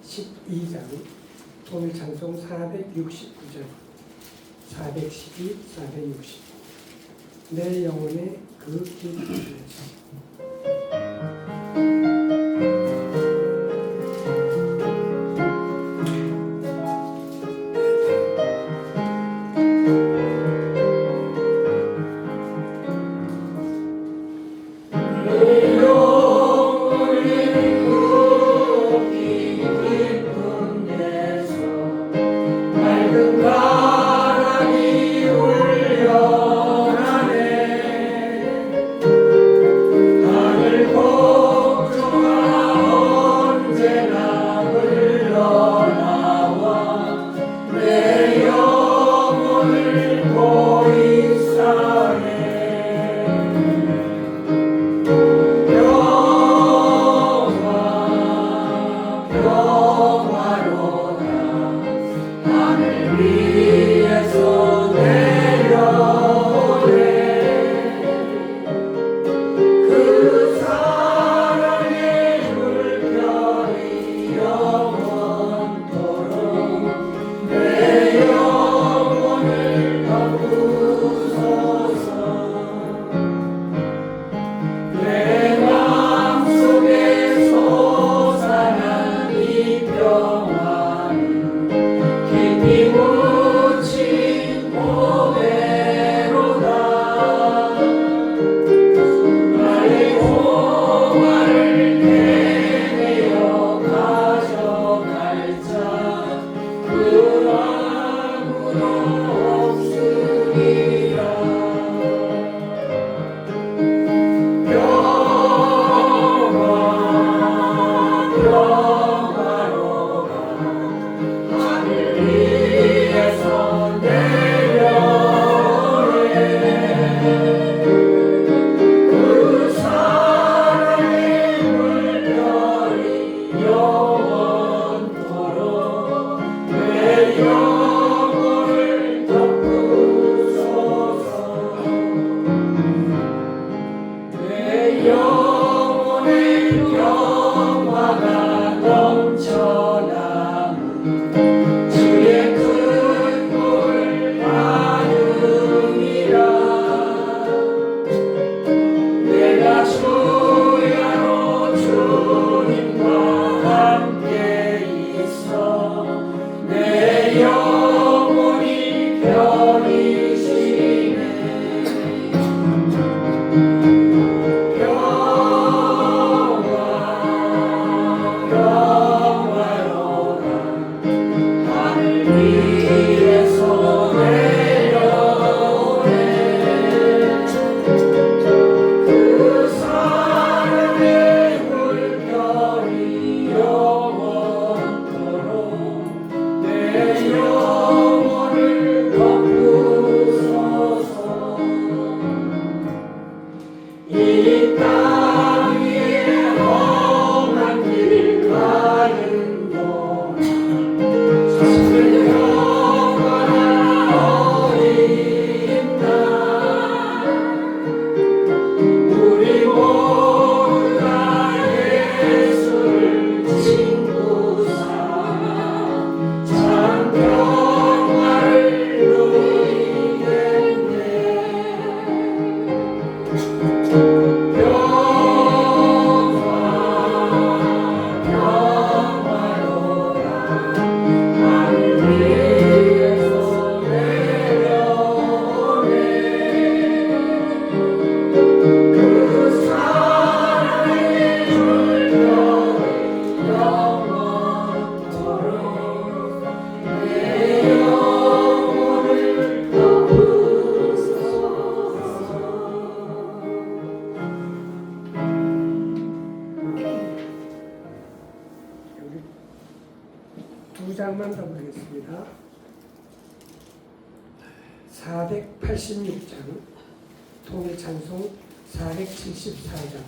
412장 오늘 찬송 469절 412, 460 내 영혼의 그 길에서 이 땅 위에 험한 길 가는 동안 젖을 영원한 어린 날 우리 모두 다 예수를 친구 삼아 참 평화를 누리겠네. 여기 두 장만 더 보겠습니다. 486장 통일찬송 474장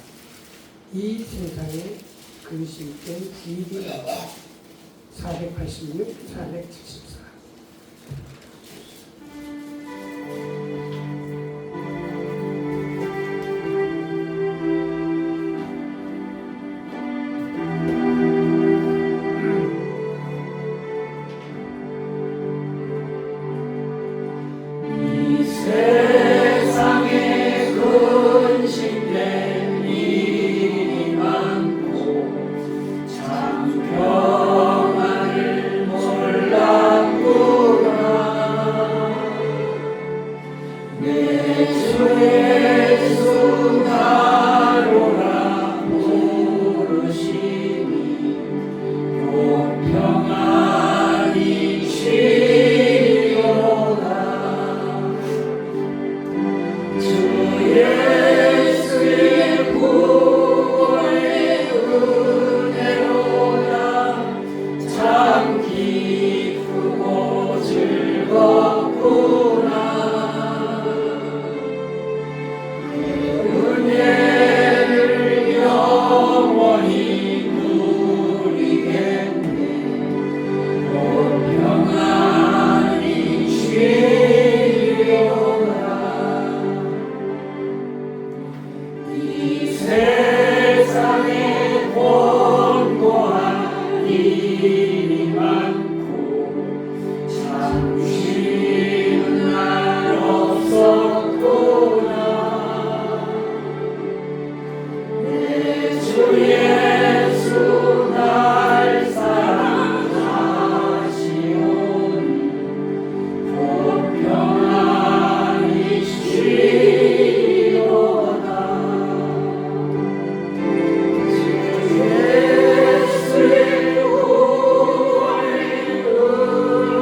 이 세상에 근심된 길이 나와 486, 474 이 세상에 근심된 일이 많고 참 평안을 몰랐구나. 내 주 예수 나로라 부르시니 곧 평안이 쉬리로다. 주 예수의 구원의 은혜로다. 참 기쁘고 즐겁구나. 그 은혜를 영원히 누리겠네. 곧 평안히 쉬리로다. 이 세상에 권고한 일이 많고 참 쉬는 날 없었구나. 내 주 예수 날 사랑하시오니 곧 평안히 쉬리로다. 주 예수의 구원의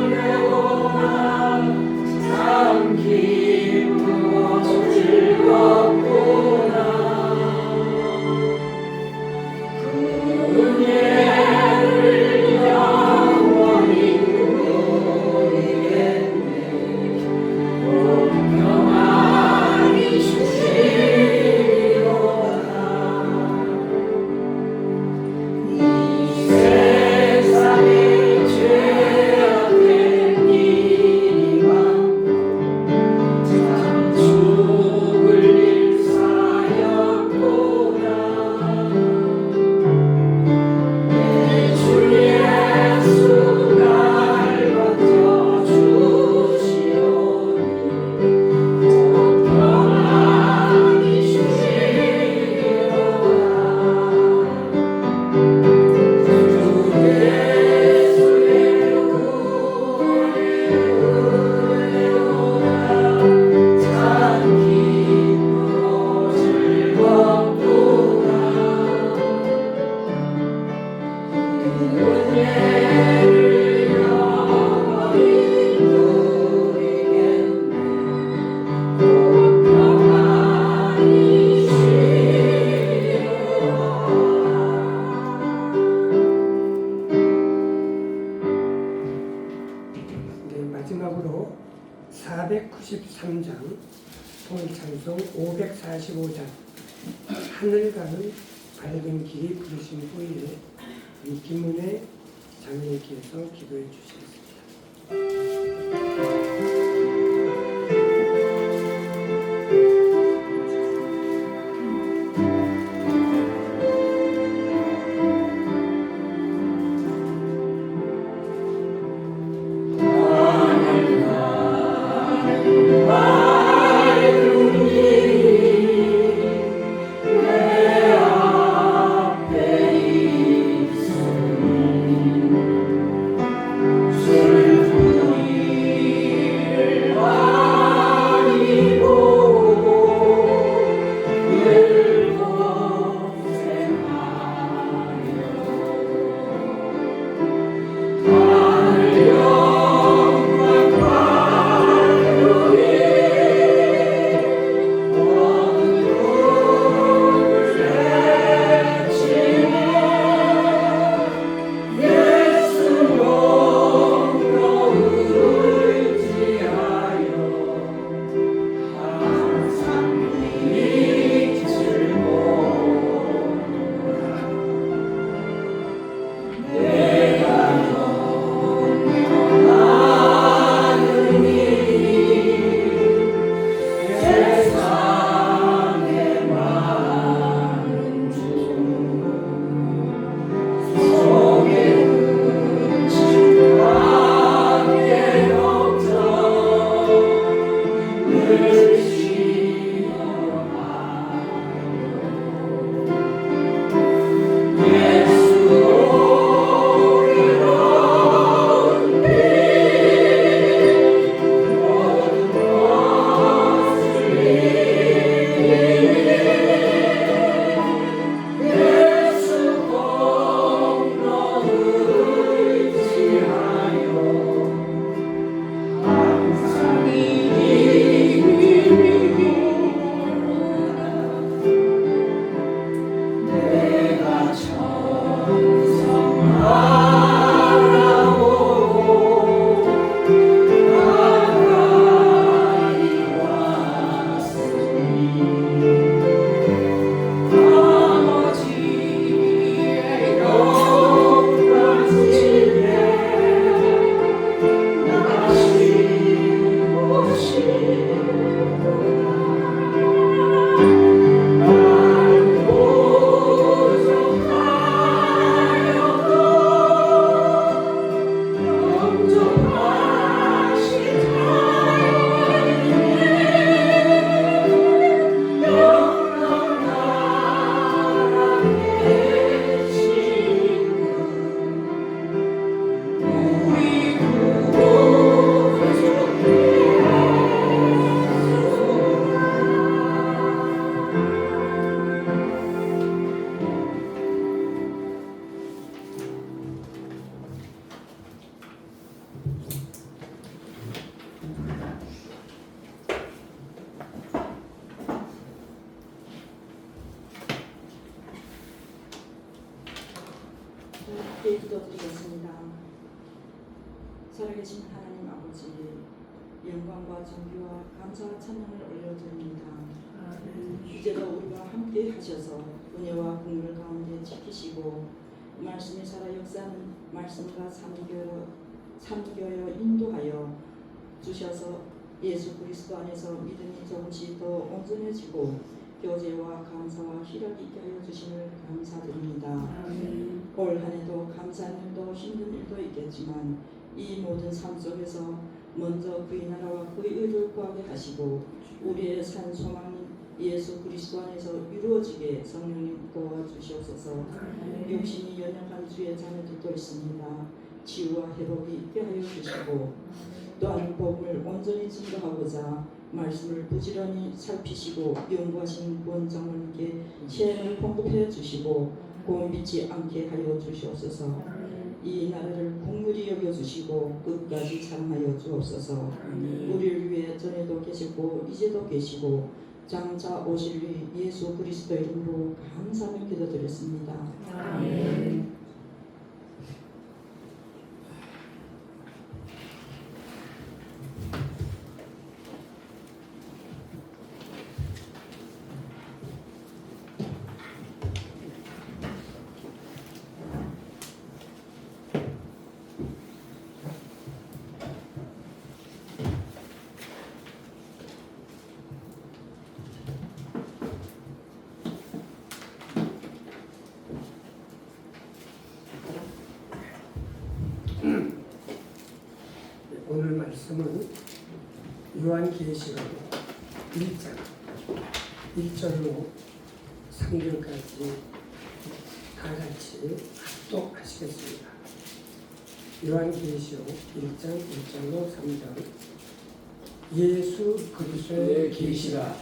은혜로다. 참 기쁘고 즐겁구나. 그 은혜를 영원히 누리겠네. 곧 평안히 쉬리로다. 이 세상에 죄악된 일이 많고 참 죽을 일 쌓였구나. 내 주 예수 날 버텨주시오니 곧 평안히 쉬리로다. 주 예수의 구원의 은혜로다. 참 기쁘고 즐겁구나. 그 은혜를 영원히 누리겠네. 곧 평안히 쉬리로다. 네, 마지막으로 493장 통일찬송 545장 산을 가는 밝은 길이 부르신 후에 이 김은혜 장로님께서 기도해 주시겠습니다. 함께 기도드리겠습니다. 살아계신 하나님 아버지, 영광과 존귀와 감사와 찬양을 올려드립니다. 이제도 우리가 함께 하셔서 은혜와 국물 가운데 지키시고 말씀이 살아 역사하는 말씀과 삼겨여 인도하여 주셔서 예수 그리스도 안에서 믿음이 조금씩 더 온전해지고 교제와 감사와 희락이 있게 하여 주심을 감사드립니다. 올 한해도 감사한 일도 힘든 일도 있겠지만 이 모든 삶 속에서 먼저 그의 나라와 그의 의를 구하게 하시고 우리의 산 소망인 예수 그리스도 안에서 이루어지게 성령님 도와주시옵소서. 육신이 연약한 주의 자녀들도 있습니다. 치유와 회복이 있게 하여 주시고 또한 복음을 온전히 증거하고자 말씀을 부지런히 살피시고 연구하신 원장님께 시행을 공급해 주시고 고운 빛이 않게 하여 주시옵소서. 이 나라를 국률이 여겨주시고 끝까지 사랑하여 주옵소서. 우리를 위해 전에도 계시고 이제도 계시고 장차 오실 예수 그리스도 이름으로 감사를 기도드렸습니다. 아멘. 말씀은 요한계시록 1장 1절로 3절까지 다 같이 합독하시겠습니다. 요한계시록 1장 1절로 3절. 예수 그리스도의 계시라.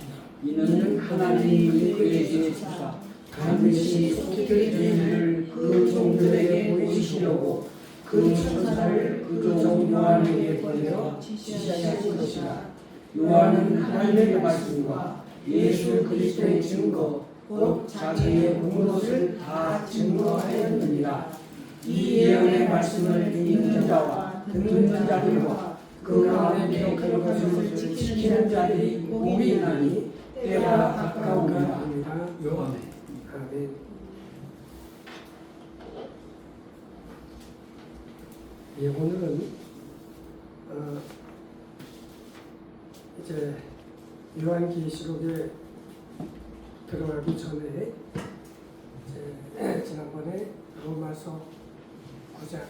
이는 하나님이 그에게 주사 반드시 속히 될 일을 그 종들에게 보이시려고 그 천사를 그 종 요한에게 보내어 지시하신 것이라. 요한은 하나님의 말씀과 예수 그리스도의 증거 곧 자기의 본 것을 다 증거하였느니라. 이 예언의 말씀을 읽는 자와 듣는 자들과 그 안에 기록한 것을 지키는 자들이 복이 있나니 때가 가까우니라. 아멘. 예, 오늘은 이제 요한계시록에 들어가기 전에 이제 지난번에 로마서 9장,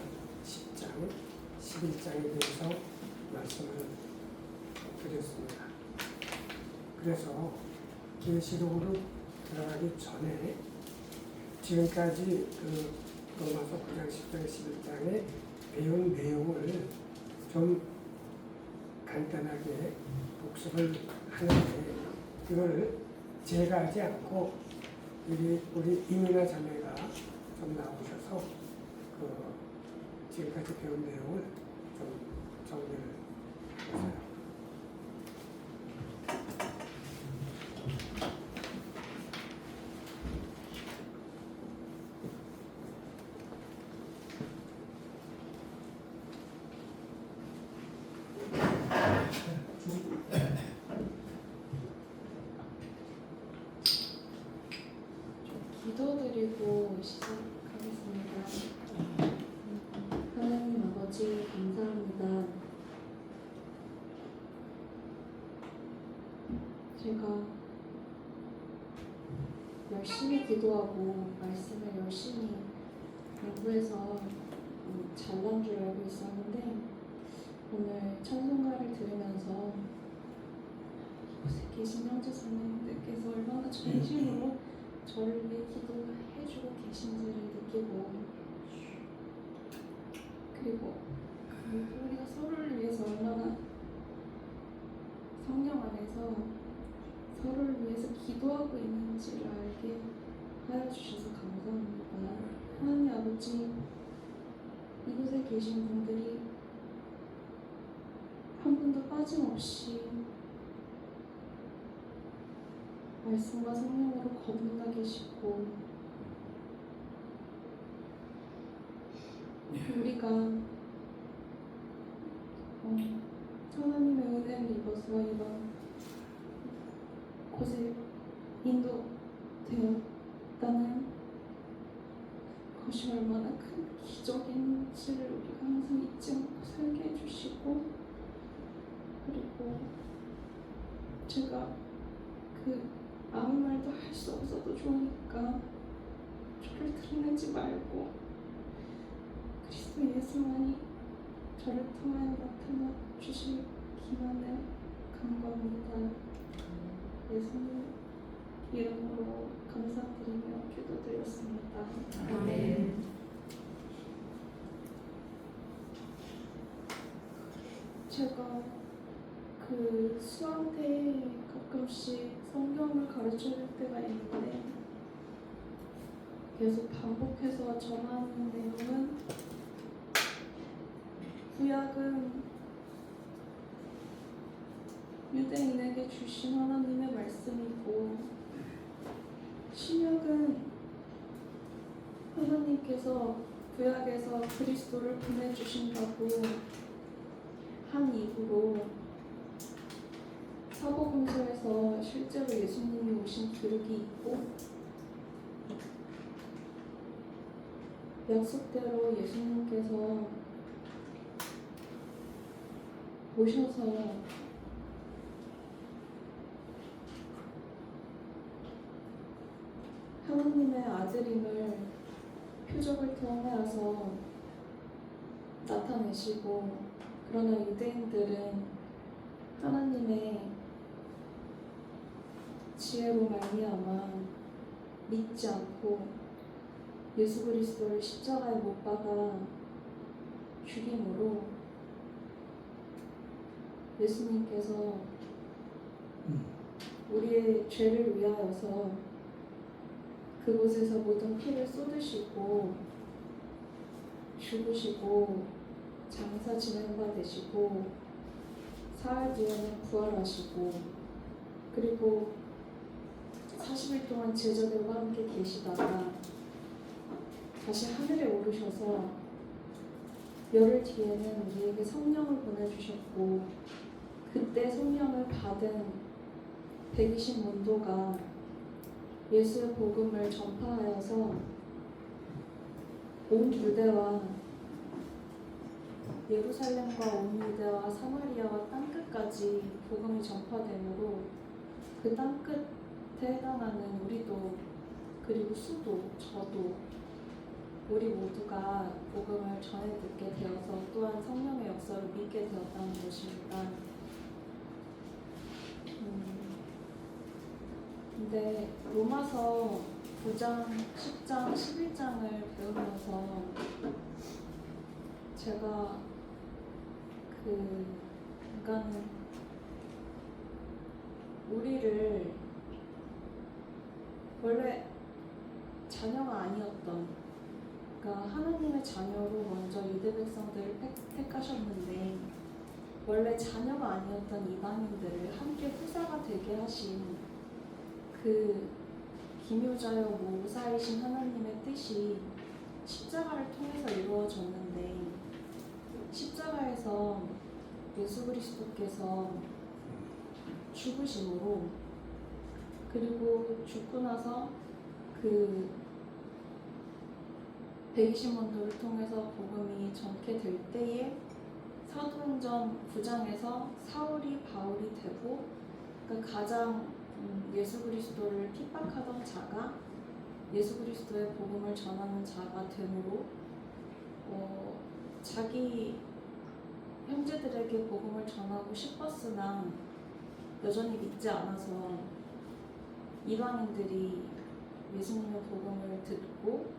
10장, 11장에 대해서 말씀을 드렸습니다. 그래서 계시록으로 들어가기 전에 지금까지 그 로마서 9장, 10장, 11장에 배운 내용을 좀 간단하게 복습을 하는데 이걸 제가 하지 않고 우리 이민아 자매가 좀 나오셔서 지금까지 배운 내용을 좀 정리를 해주세요. 기도드리고 시작하겠습니다. 하나님 아버지 감사합니다. 제가 열심히 기도하고 말씀을 열심히 공부해서 잘난 줄 알고 있었는데 오늘 찬송가를 들으면서 이곳에 계신 형제자매님들께서 얼마나 진심으로 저를 위해 기도해주고 계신지를 느끼고 그리고 우리가 서로를 위해서 얼마나 성령 안에서 서로를 위해서 기도하고 있는지를 알게 하여 주셔서 감사합니다. 하나님 아버지, 이곳에 계신 분들이 한 분도 빠짐없이 말씀과 성령으로 거듭나 계시고 우리가 하나님의 은혜를 입어서 이런 곳에 인도되었다는 것이 얼마나 큰 기적인지를 우리가 항상 잊지 않고 살게 해주시고 그리고 제가 아무 말도 할 수 없어도 좋으니까 저를 드러내지 말고 그리스도 예수만이 저를 통하여 나타나 주시기만을 간구합니다. 예수님 이름으로 감사드리며 기도드렸습니다. 아멘. 제가 수학 때 가끔씩 성경을 가르쳐줄 때가 있는데 계속 반복해서 전하는 내용은 구약은 유대인에게 주신 하나님의 말씀이고 신약은 하나님께서 구약에서 그리스도를 보내주신다고 한 이후로 사복음서에서 실제로 예수님이 오신 기록이 있고 약속대로 예수님께서 오셔서 하나님의 아들임을 표적을 통하여서 나타내시고 그러나 유대인들은 하나님의 지혜로 말미암아 믿지 않고 예수 그리스도를 십자가에 못 박아 죽임으로 예수님께서 우리의 죄를 위하여서 그곳에서 모든 피를 쏟으시고 죽으시고 장사 지낸 바 되시고 사흘 뒤에는 부활하시고 그리고 40일 동안 제자들과 함께 계시다가 다시 하늘에 오르셔서 열흘 뒤에는 우리에게 성령을 보내주셨고 그때 성령을 받은 120문도가 예수의 복음을 전파하여서 온 유대와 예루살렘과 온 유대와 사마리아와 땅끝까지 복음이 전파되므로 그 땅끝에 해당하는 우리도 그리고 수도 저도 우리 모두가 복음을 전해 듣게 되어서 또한 성령의 역사를 믿게 되었다는 것입니다. 근데 로마서 9장, 10장, 11장을 배우면서 제가 그러니까는 우리를 원래 자녀가 아니었던 그러니까 하나님의 자녀로 먼저 유대 백성들을 택하셨는데 원래 자녀가 아니었던 이방인들을 함께 후사가 되게 하신 그 기묘자여 모사이신 하나님의 뜻이 십자가를 통해서 이루어졌는데 십자가에서 예수 그리스도께서 죽으심으로 그리고 죽고 나서 그 120문도를 통해서 복음이 전케 될 때에 사도행전 9장에서 사울이 바울이 되고 그러니까 가장 예수 그리스도를 핍박하던 자가 예수 그리스도의 복음을 전하는 자가 되므로 자기 형제들에게 복음을 전하고 싶었으나 여전히 믿지 않아서 이방인들이 예수님의 복음을 듣고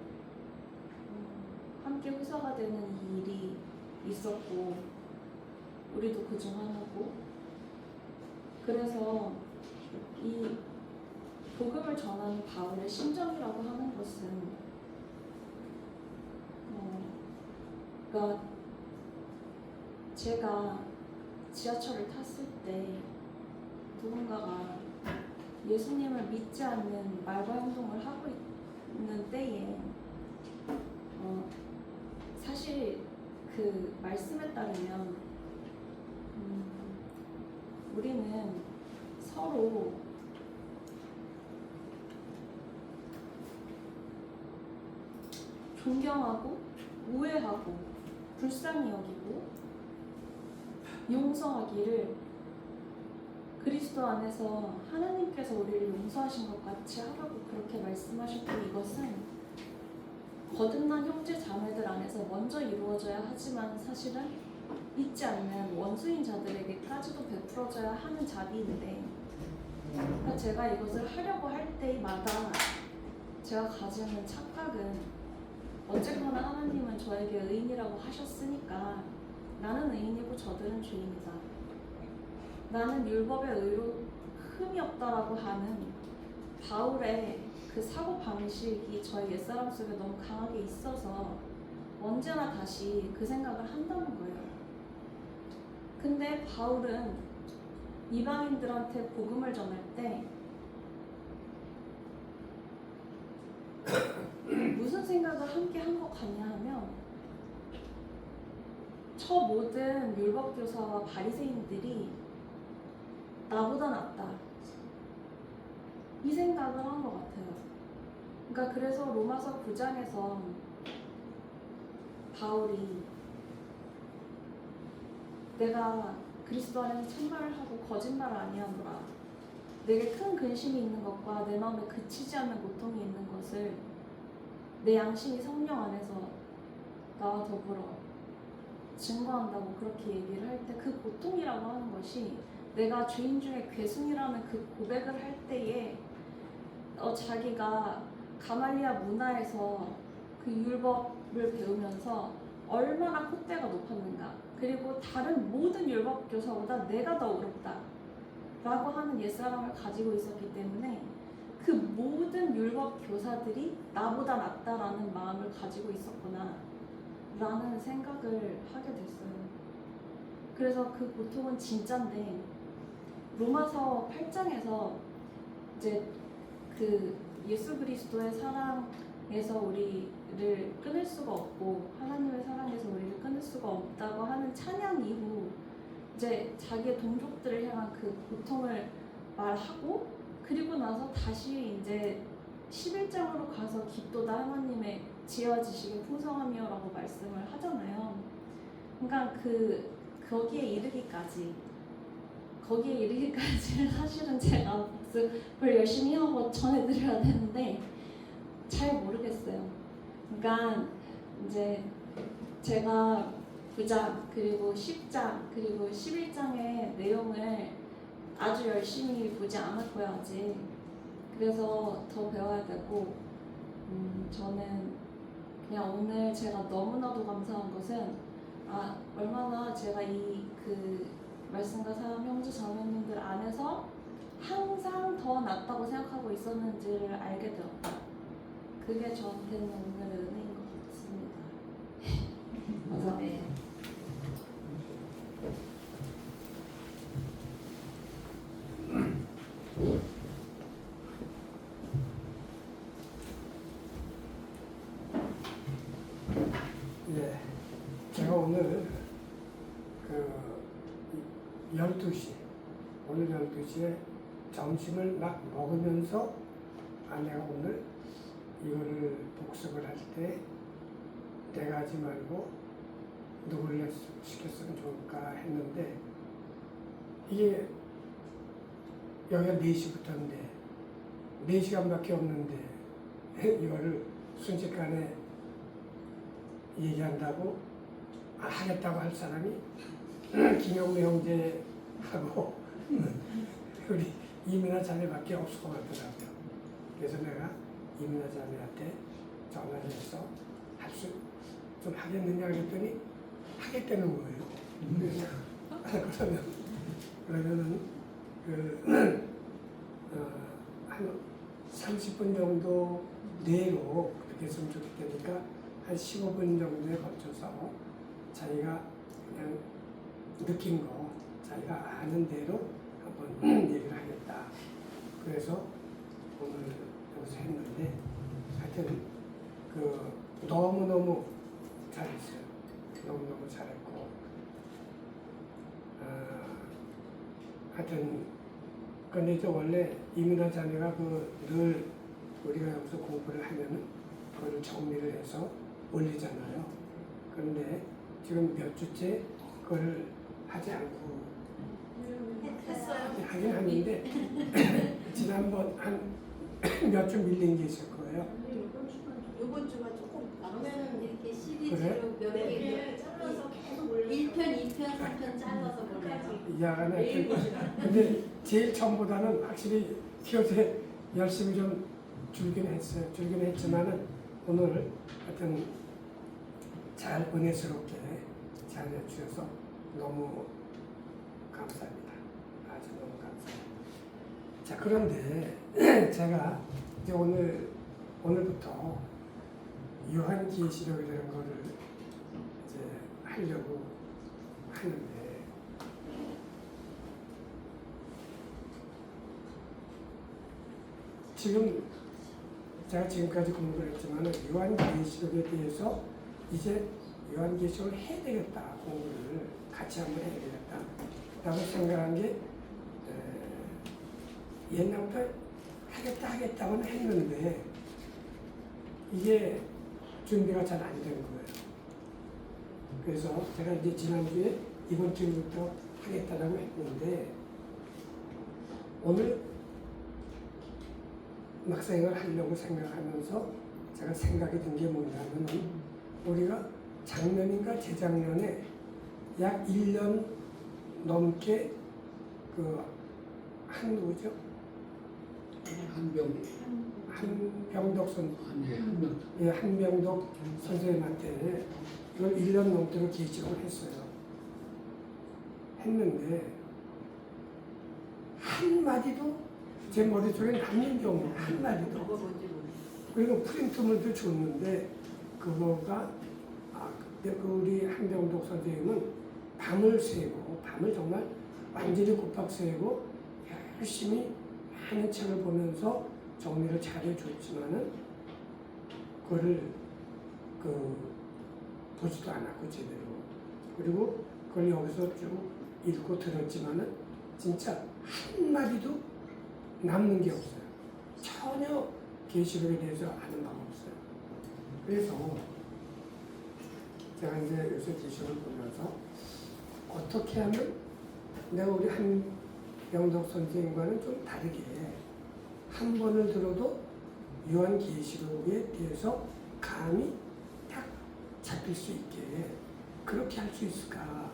함께 후사가 되는 이 일이 있었고 우리도 그중 하나고 그래서 이 복음을 전하는 바울의 심정이라고 하는 것은 그러니까 제가 지하철을 탔을 때 누군가가 예수님을 믿지 않는 말과 행동을 하고 있는 때에 사실 그 말씀에 따르면 우리는 서로 존경하고 우애하고 불쌍히 여기고 용서하기를 그리스도 안에서 하나님께서 우리를 용서하신 것 같이 하라고 그렇게 말씀하셨고 이것은 거듭난 형제 자매들 안에서 먼저 이루어져야 하지만 사실은 믿지 않는 원수인 자들에게까지도 베풀어져야 하는 자비인데 그러니까 제가 이것을 하려고 할 때마다 제가 가지는 착각은 어쨌거나 하나님은 저에게 의인이라고 하셨으니까 나는 의인이고 저들은 죄인이다. 나는 율법의 의로 흠이 없다라고 하는 바울의 그 사고 방식이 저의 옛사람 속에 너무 강하게 있어서 언제나 다시 그 생각을 한다는 거예요. 근데 바울은 이방인들한테 복음을 전할 때 무슨 생각을 함께 한 것 같냐 하면 저 모든 율법교사와 바리새인들이 나보다 낫다 이 생각을 한 것 같아요. 그러니까 그래서 로마서 9장에서 바울이 내가 그리스도 안에서 참말을 하고 거짓말을 아니하노라 내게 큰 근심이 있는 것과 내 마음에 그치지 않는 고통이 있는 것을 내 양심이 성령 안에서 나와 더불어 증거한다고 그렇게 얘기를 할 때 그 고통이라고 하는 것이 내가 죄인 중에 괴순이라는 그 고백을 할 때에 자기가 가말리아 문화에서 그 율법을 배우면서 얼마나 콧대가 높았는가, 그리고 다른 모든 율법 교사보다 내가 더 어렵다 라고 하는 옛사람을 가지고 있었기 때문에 그 모든 율법 교사들이 나보다 낫다라는 마음을 가지고 있었구나 라는 생각을 하게 됐어요. 그래서 그 고통은 진짠데, 로마서 8장에서 이제 그 예수 그리스도의 사랑에서 우리를 끊을 수가 없고 하나님의 사랑에서 우리를 끊을 수가 없다고 하는 찬양 이후 이제 자기의 동족들을 향한 그 고통을 말하고, 그리고 나서 다시 이제 11장으로 가서 깊도다 하나님의 지혜와 지식의 풍성함이여라고 말씀을 하잖아요. 그러니까 거기에 이르기까지는 사실은 제가 복습을 열심히 하고 전해드려야 되는데 잘 모르겠어요. 그러니까 이제 제가 9장 그리고 10장 그리고 11장의 내용을 아주 열심히 보지 않았고요 아직. 그래서 더 배워야 되고, 저는 그냥 오늘 제가 너무나도 감사한 것은 얼마나 제가 그 말씀과 사람 형제 자매님들 안에서 항상 더 낫다고 생각하고 있었는지를 알게 되었다. 그게 저한테는 오늘의 은혜인 것 같습니다. 맞아. 네. 예, 제가 오늘 12시, 오늘 12시에 점심을 막 먹으면서 내가 오늘 이거를 복습을 할 때 내가 하지 말고 누구를 시켰으면 좋을까 했는데, 이게 여기가 4시부터인데 4시간밖에 없는데 이거를 순식간에 얘기한다고 하겠다고 할 사람이 김영래 형제하고 우리 이민아 자매밖에 없을 것 같더라고요. 그래서 내가 이민아 자매한테 전화를 해서 할 수 좀 하겠느냐 그랬더니 하겠다는 거예요. 그러면은 한 30분 정도 내로 그렇게 했으면 좋겠다니까 한 15분 정도에 걸쳐서 자기가 그냥 느낀 거, 자기가 아는 대로 한번 얘기를 하겠다. 그래서 오늘 여기서 했는데, 하여튼 너무너무 잘했어요. 너무너무 잘했고, 하여튼 근데 이제 원래 이민아 자매가 늘 우리가 여기서 공부를 하면은 그걸 정리를 해서 올리잖아요. 그런데 지금 몇 주째 그걸 하지 않고 하긴 하는데 지난번 한 몇 주 밀린 게 있을 거예요. 이번 주가 조금 나오면은 이렇게 시리즈로 그래? 몇 개 잘라서 계속 1편, 2편, 3편 잘라서 보내요. 이해하네. 근데 제일 처음보다는 확실히 기어제 열심히 좀 줄긴 했어요. 줄긴 했지만은 오늘 하여튼 잘 은혜스럽게 잘 해주셔서 너무 감사합니다. 아주 너무 감사합니다. 자, 그런데 제가 이제 오늘부터 요한계시록이라는 거를 이제 하려고 하는데, 지금 제가 지금까지 공부를 했지만 요한계시록에 대해서 이제 요한계시록을 해야 되겠다, 공부를 같이 한번 해야 되겠다 라고 생각한 게 옛날부터 하겠다고는 했는데 이게 준비가 잘 안 된 거예요. 그래서 제가 이제 지난주에 이번 주부터 하겠다라고 했는데, 오늘 막상을 하려고 생각하면서 제가 생각이 든 게 뭐냐면, 우리가 작년인가 재작년에 약 1년 넘게 누구죠? 한병덕 한병덕 선생님한테 이걸 1년 넘도록 계시록을 했어요. 했는데 한마디도 제 머릿속에 남는 경우 한마디도. 그리고 프린트물도 줬는데 그거가 그때 우리 한병덕 선생님은 밤을 새고 밤을 정말 완전히 꼬박 새고 열심히 많은 책을 보면서 정리를 잘해줬지만은 그거를 보지도 않았고 제대로. 그리고 그걸 여기서 쭉 읽고 들었지만은 진짜 한마디도 남는 게 없어요. 전혀 계시록에 대해서 아는 바가 없어요. 그래서 제가 이제 요새 계시록을 보면서 어떻게 하면 내가 우리 한병덕 선생님과는 좀 다르게 한 번을 들어도 요한계시록에 대해서 감이 딱 잡힐 수 있게 그렇게 할 수 있을까를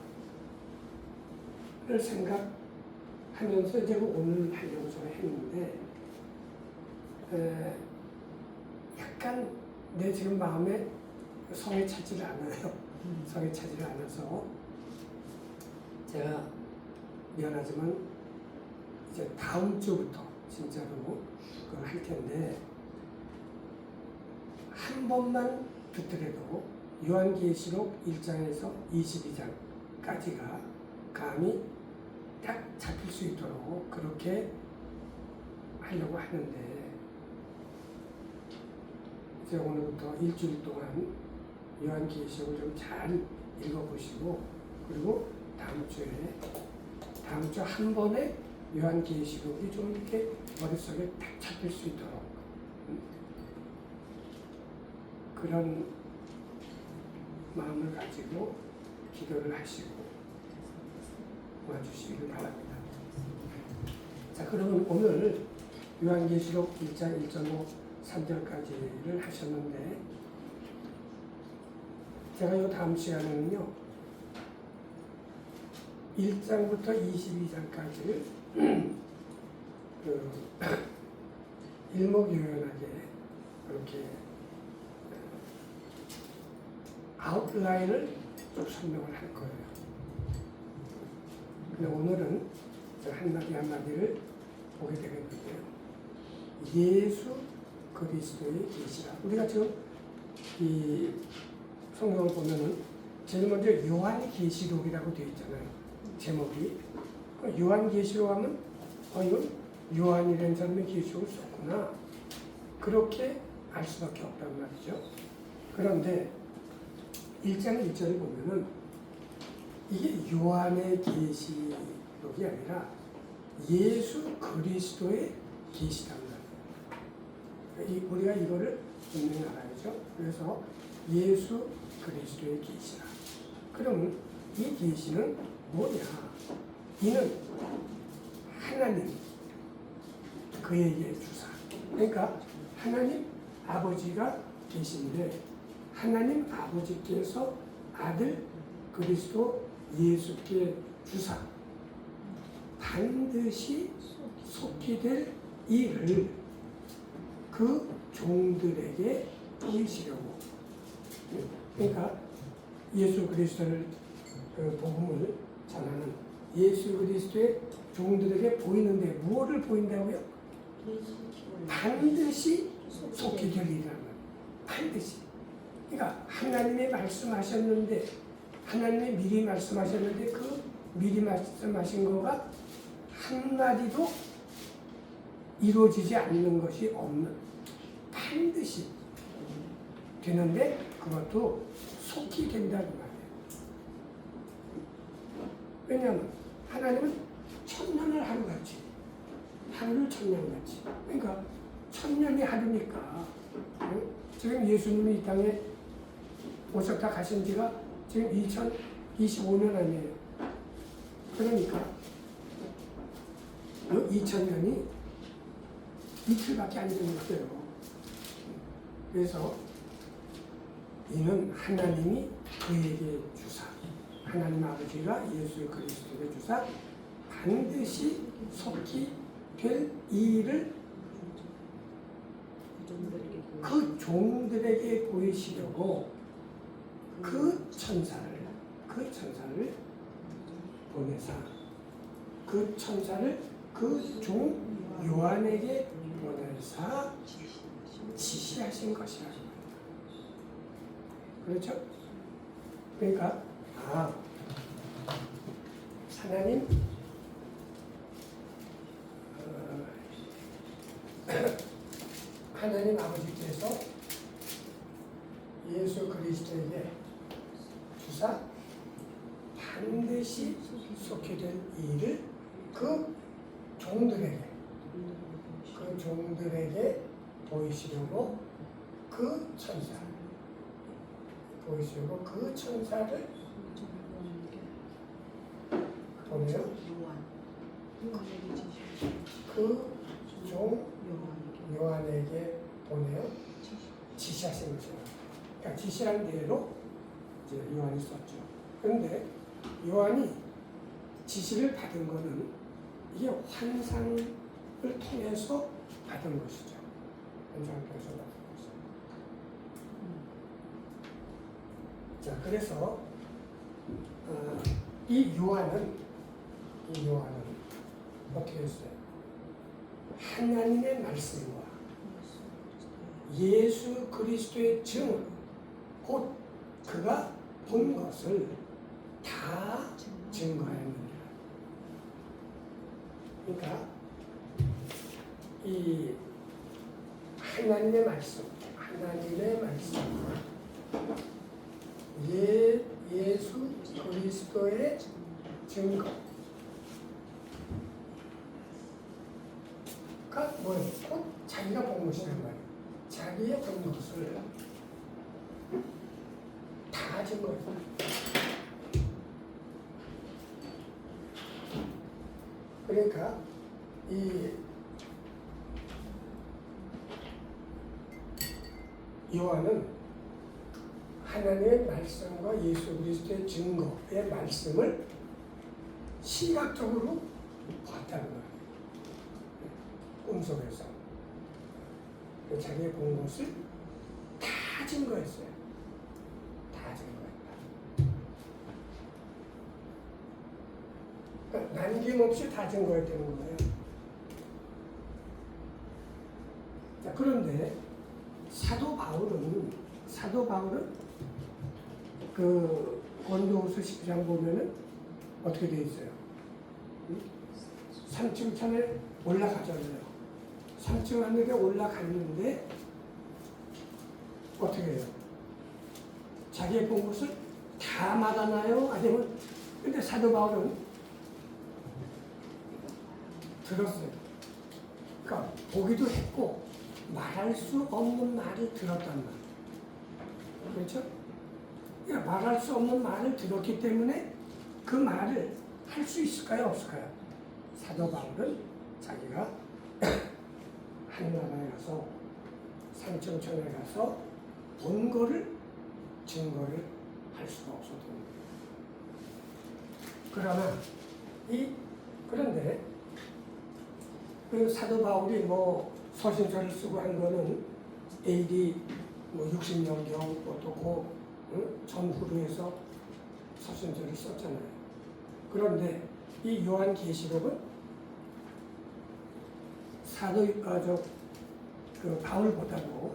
생각하면서 이제 오늘 하려고 저는 했는데 약간 내 지금 마음에 성에 차지를 않아요. 성에 차지를 않아서 제가 미안하지만 이제 다음 주부터 진짜로 그걸 할 텐데 한 번만 듣더라도 요한계시록 1장에서 22장까지가 감이 딱 잡힐 수 있도록 그렇게 하려고 하는데 이제 오늘부터 일주일 동안 요한계시록을 좀 잘 읽어보시고 그리고 다음 주 한 번에 요한계시록이 좀 이렇게 머릿속에 딱 잡힐 수 있도록 그런 마음을 가지고 기도를 하시고 도와주시기를 바랍니다. 자, 그러면 오늘 요한계시록 1장 1.5 3절까지를 하셨는데 제가 이 다음 시간에는요 1장부터 22장까지를 일목요연하게 그렇게 아웃라인을 좀 설명을 할 거예요. 근데 오늘은 한마디 한마디를 보게 되겠는데요. 예수 그리스도의 계시라. 우리가 지금 이 성경을 보면은 제일 먼저 요한계시록이라고 되어 있잖아요. 제목이. 요한계시록 하면 이건 요한이라는 사람의 계시록을 썼구나. 그렇게 알 수밖에 없단 말이죠. 그런데 1장 1절을 보면은 이게 요한의 계시록이 아니라 예수 그리스도의 계시란 말이에요. 우리가 이거를 분명히 알아야죠. 그래서 예수 그리스도의 계시라. 그러면 이 계시는 뭐냐? 이는 하나님 그에게 주사. 그러니까 하나님 아버지가 계신데 하나님 아버지께서 아들 그리스도 예수께 주사 반드시 속히 될 일을 그 종들에게 보이시려고. 그러니까 예수 그리스도를 복음을 전하는 예수 그리스도의 종들에게 보이는데 무엇을 보인다고요? 반드시 속히 될 일이라는 거예요. 반드시. 그러니까 하나님이 말씀하셨는데 하나님이 미리 말씀하셨는데 그 미리 말씀하신 거가 한마디도 이루어지지 않는 것이 없는 반드시 되는데 그것도 속히 된다는 말이에요. 왜냐하면 하나님은 천년을 하루같이 하루를 천년같이 그러니까 천년이 하루니까 지금 예수님이 이 땅에 오셨다 가신 지가 지금 2025년 아니에요. 그러니까 2000년이 이틀밖에 안 되는 거예요. 그래서 이는 하나님이 그에게 주사 하나님 아버지가 예수 그리스도를 주사 반드시 속히 될 일을 그 종들에게 보이시려고 그 천사를 보내사 그 천사를 그 종 요한에게 보내사 지시하신 것이라는 거예요. 그렇죠? 그러니까 하나님 하나님 아버지께서 예수 그리스도에게 주사 반드시 속히 될 일을 그 종들에게 보이시려고 그 천사를 보내요. 그 종 요한에게 보내요. 지시하신 거죠. 그러니까 지시한 대로 이제 요한이 썼죠. 그런데 요한이 지시를 받은 거는 이게 환상을 통해서 받은 것이죠. 환상을 통해서 받은 것이죠. 자, 그래서 이 요한은 어떻게 했어요? 하나님의 말씀과 예수 그리스도의 증언, 곧 그가 본 것을 다 증거했느니라. 그러니까 이 하나님의 말씀과 예수 그리스도의 증거가 뭐예요? 곧 자기가 본 것이란 말이에요. 자기의 본 것을 다 증거했다. 그러니까 이 요한은 하나님의 말씀과 예수 그리스도의 증거의 말씀을 시각적으로 봤다는 거예요. 꿈속에서 자기가 본 것을 다 증거했어요. 다 증거했다. 그러니까 남김없이 다 증거했다는 거예요. 자, 그런데 사도 바울은 그 고린도후서 10장 보면은 어떻게 돼 있어요? 3층 천에 올라가잖아요. 3층 하늘에 올라갔는데 어떻게 해요? 자기의 본 것을 다 말하나요? 아니면 근데 사도 바울은 들었어요. 그러니까 보기도 했고 말할 수 없는 말을 들었단 말이에요. 그렇죠? 그러니까 말할 수 없는 말을 들었기 때문에 그 말을 할 수 있을까요? 없을까요? 사도 바울은 자기가 하늘나라에 가서 산청천에 가서 본 거를 증거를 할 수가 없었던 거예요. 그런데 그 사도 바울이 서신서를 쓰고 한 거는 AD 60년경 또 전후로 해서 서신서를 썼잖아요. 그런데 이 요한계시록은 사도 바울보다도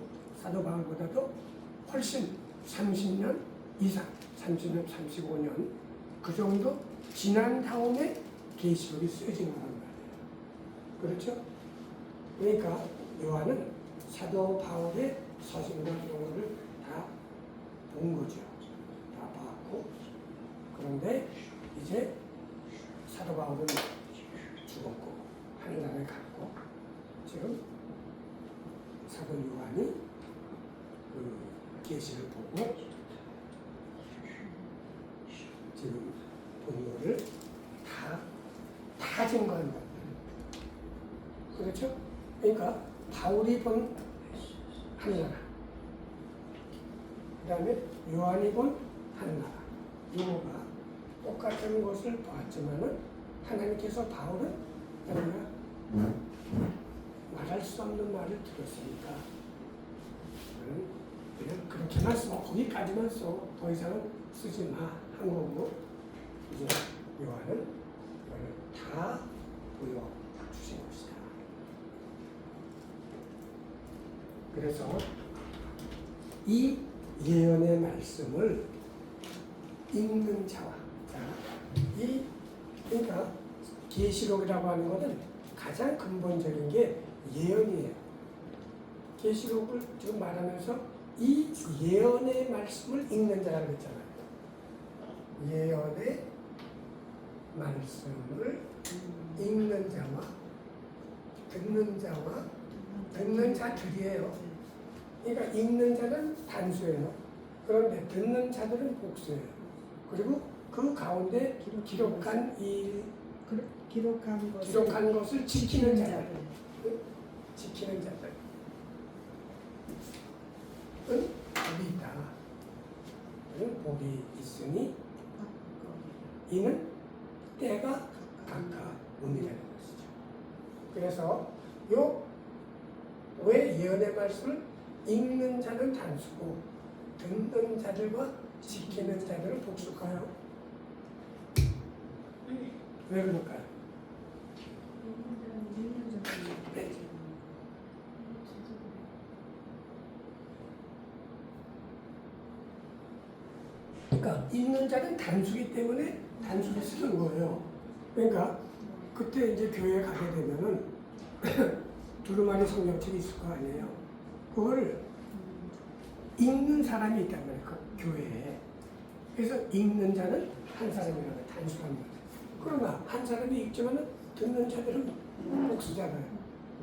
훨씬 30년 이상, 30년, 35년 그 정도 지난 다음에 계시록이 쓰여진 거란 말이에요. 그렇죠? 그러니까 요한은 사도 바울의 서신과 이런 거를 다 본 거죠. 다 봤고, 그런데 이제 사도 바울은 죽었고 하늘나라에 갔고 지금 사도 요한이 그 계시를 보고 지금 본 거를 다 증거한 거예요. 그렇죠? 그러니까 바울이 본 하늘나라, 그 다음에 요한이 본 하늘나라, 이거가 똑같은 것을 보았지만은 하나님께서 바울은 내가 말할 수 없는 말을 들었으니까 그냥 그렇게만 써. 거기까지만 써. 더 이상은 쓰지 마. 한 거고 이제 요한은 이걸 다 보여주신 것이다. 그래서 이 예언의 말씀을 읽는 자와 그러니까 계시록이라고 하는 것은 가장 근본적인 게 예언이에요. 계시록을 지금 말하면서 이 예언의 말씀을 읽는 자라고 했잖아요. 예언의 말씀을 읽는 자와 듣는 자들이에요. 그러니까 읽는 자는 단수예요. 그런데 듣는 자들은 복수예요. 그리고 그 가운데 기록한 것을 지키는 자들. 지키는 자들은 복이 있다. 복이 있으니 이는 때가 가까움이라는 것이죠. 그래서 왜 예언의 말씀을 읽는 자는 단수고 듣는 자들과 지키는 자들은 복수일까요? 왜 그럴까요? 네. 그러니까 읽는 자는 단수기 때문에 단수를 쓰는 거예요. 그러니까 그때 이제 교회에 가게 되면은 두루마리 성경책이 있을 거 아니에요. 그걸 읽는 사람이 있단 말이에요. 그 교회에. 그래서 읽는 자는 한 사람이라고 단수한 거예요. 그러나 한 사람이 읽지만은 듣는 자들은 복수잖아요.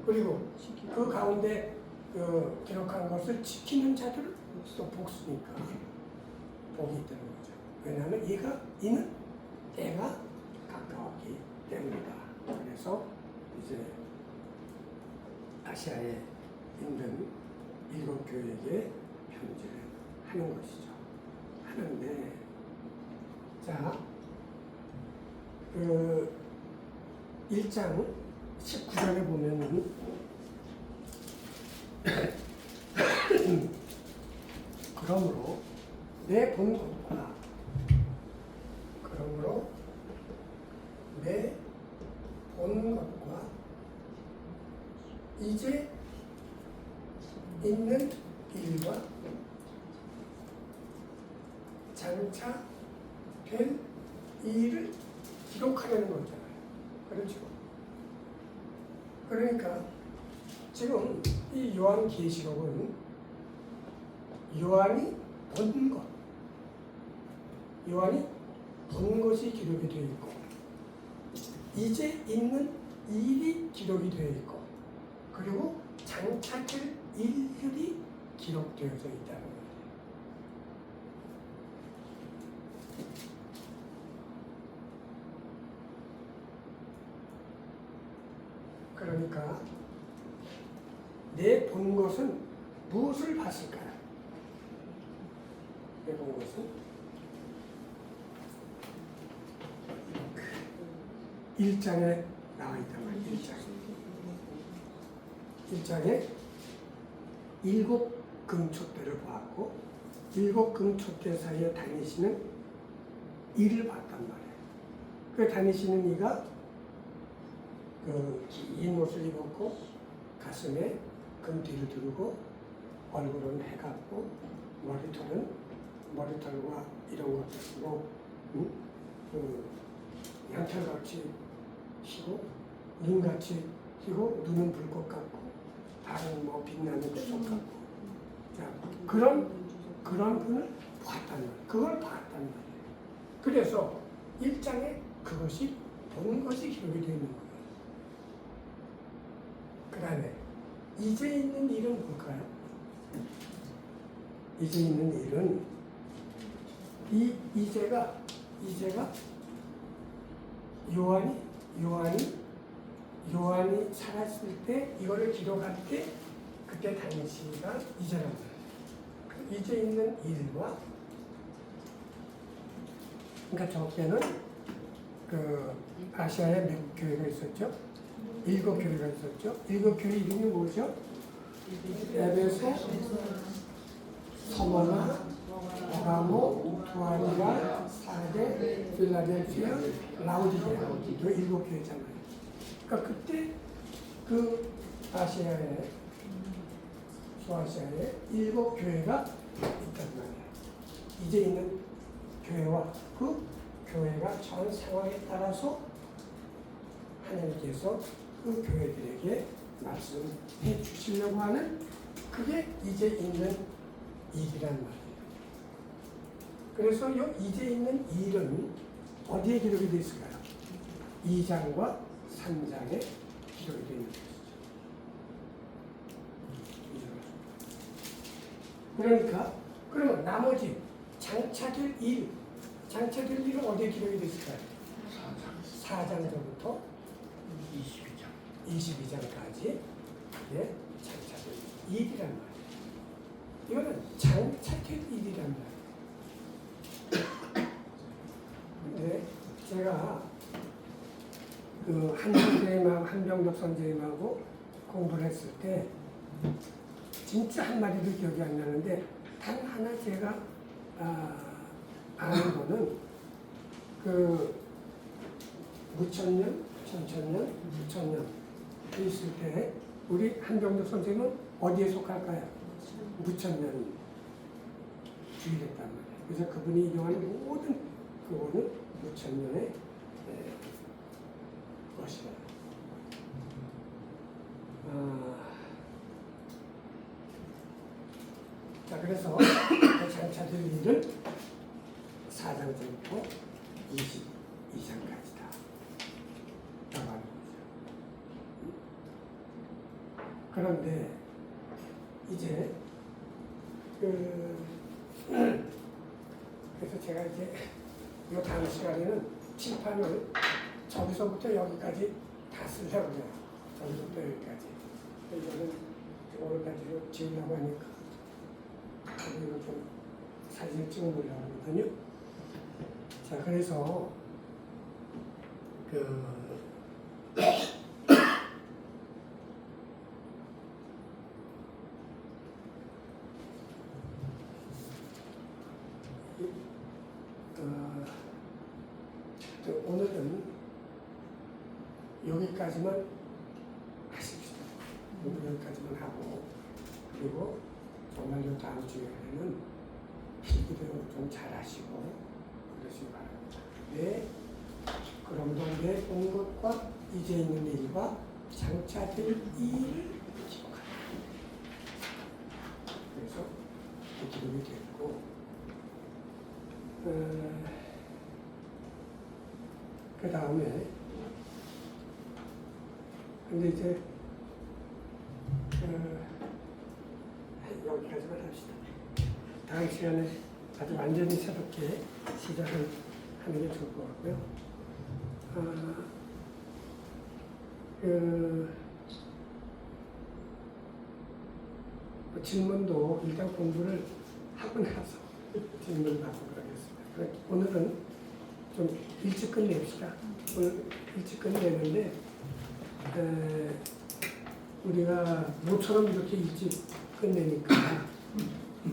그리고 그 가운데 기록한 것을 지키는 자들은 또 복수니까 복이 있다는 거죠. 왜냐하면 이는 때가 가까웠기 때문이다. 그래서 이제 아시아에 있는 일곱 교회에게 편지를 하는 것이죠. 하는데 자, 1장 19절에 보면은 그러므로 내 본 것과 이제 있는 일과 장차 될 일을 기록하려는 거잖아요. 그렇죠? 그러니까 지금 이 요한계시록은 요한이 본 것이 기록이 되어 있고 이제 있는 일이 기록이 되어 있고 그리고 장차 될 일들이 기록되어져 있다는 거예요. 그러니까 내 본 것은 무엇을 봤을까요? 내 본 것은 1장에 나와 있단 말이에요. 1장에 7 금촛대를 보았고 7 금촛대 사이에 다니시는 이를 봤단 말이에요. 그 다니시는 이가 긴 옷을 입었고 가슴에 금띠를 두르고 얼굴은 해갖고 머리털과 이런 것들로 양털같이 희고 눈같이 희고 눈은 불꽃 같고 발은 빛나는 주석 같고 자, 그런 분을 봤단 말이에요. 그걸 봤단 말이에요. 그래서 1장에 그것이 본 것이 기록이 되어 있는 거예요. 그 다음에 이제 있는 일은 뭘까요? 이제 있는 일은 이제가 요한이 살았을 때 이거를 기록할 때 그때 당시가 이제란 말이에요. 이제 있는 일과 그러니까 저 때는 그 아시아에 몇 교회가 있었죠? 7교회가 있었죠? 7교회 이름이 뭐죠? 에베소, 서머나, 버가모, 두아니라, 사데, 필라델피아, 라우디게아 이 7교회잖아요. 그러니까 그때 그 아시아에 소아시아에 7교회가 있단 말이에요. 이제 있는 교회와 그 교회가 처한 상황에 따라서 하나님께서 그 교회들에게 말씀해 주시려고 하는 그게 이제 있는 일이란 말이에요. 그래서 이 이제 있는 일은 어디에 기록이 되어 있을까요? 2장과 3장에 기록이 되어 있는 것이죠. 그러니까 그러면 나머지 장차될 일은 어디에 기록이 되어 있을까요? 4장부터 22장까지 예, 장차될 일이란 말이에요. 이거는 장차될 일이란 말이에요. 근데 제가 그 한병덕 선생님하고 공부를 했을 때 진짜 한마디도 기억이 안 나는데 단 하나 제가 아는 거는 그 무천년, 천천년, 무천년 있을 때 우리 한병덕 선생님은 어디에 속할까요? 무천년 주의했단 말이에요. 그래서 그분이 인용하는 모든 그거는 무천년의 것이다. 자, 그래서 그 장차될 일은 4장부터 22장까지다. 라고 하는 거죠. 그런데 이제 그래서 제가 이제 이 다음 시간에는 칠판을 저기서부터 여기까지 다 쓰려고 해요. 저기서부터 여기까지. 이거는 오늘까지로 지으려고 하니까 여기는 좀 사진을 찍어보려고 하거든요. 자, 그래서 오늘은 여기까지만 하십시다. 오늘 여기까지만 하고 그리고 정말 이 다음 주에는 필기도 좀 잘하시고 그러시기 바랍니다. 네, 그럼도 내온 것과 이제 있는 일과 장차될 일을 기록하라. 그래서 기록이 됐고 그 다음에 근데 이제 여기까지만 합시다. 다음 시간에 아주 완전히 새롭게 시작을 하는 게 좋을 것 같고요. 질문도 일단 공부를 하고 나서 질문을 받고 그러겠습니다. 오늘은 좀 일찍 끝냅시다. 오늘 일찍 끝내는데 우리가 모처럼 이렇게 일찍 끝내니까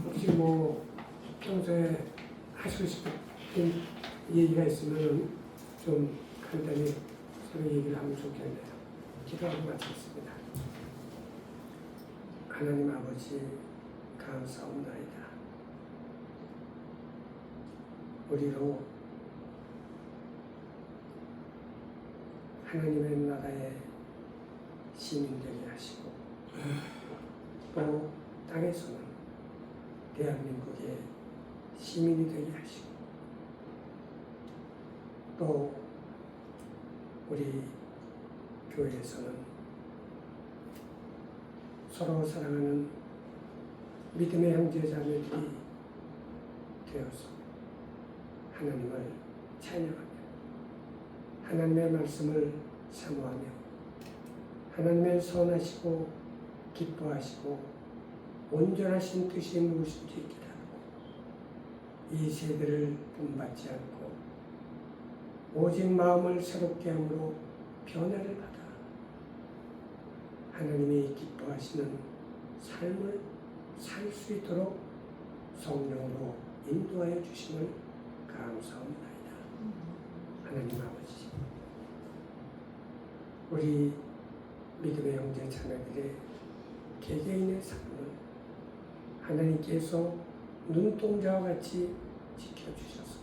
혹시 뭐 평소에 하시고 싶은 얘기가 있으면 좀 간단히 서로 얘기를 하면 좋겠네요. 기도하고 마치겠습니다. 하나님 아버지 감사합니다. 우리로 하나님의 나라의 시민되게 하시고 또 땅에서는 대한민국의 시민이 되게 하시고 또 우리 교회에서는 서로 사랑하는 믿음의 형제자매들이 되어서 하나님을 찬양하며 하나님의 말씀을 사모하며 하나님의 선하시고 기뻐하시고 온전하신 뜻이 무엇인지 기다리고 이 세대를 본받지 않고 오직 마음을 새롭게 함으로 변화를 받아 하나님이 기뻐하시는 삶을 살 수 있도록 성령으로 인도하여 주심을 감사합니다. 하나님 아버지, 우리 믿음의 형제 자매들의 개개인의 삶을 하나님께서 눈동자와 같이 지켜주셔서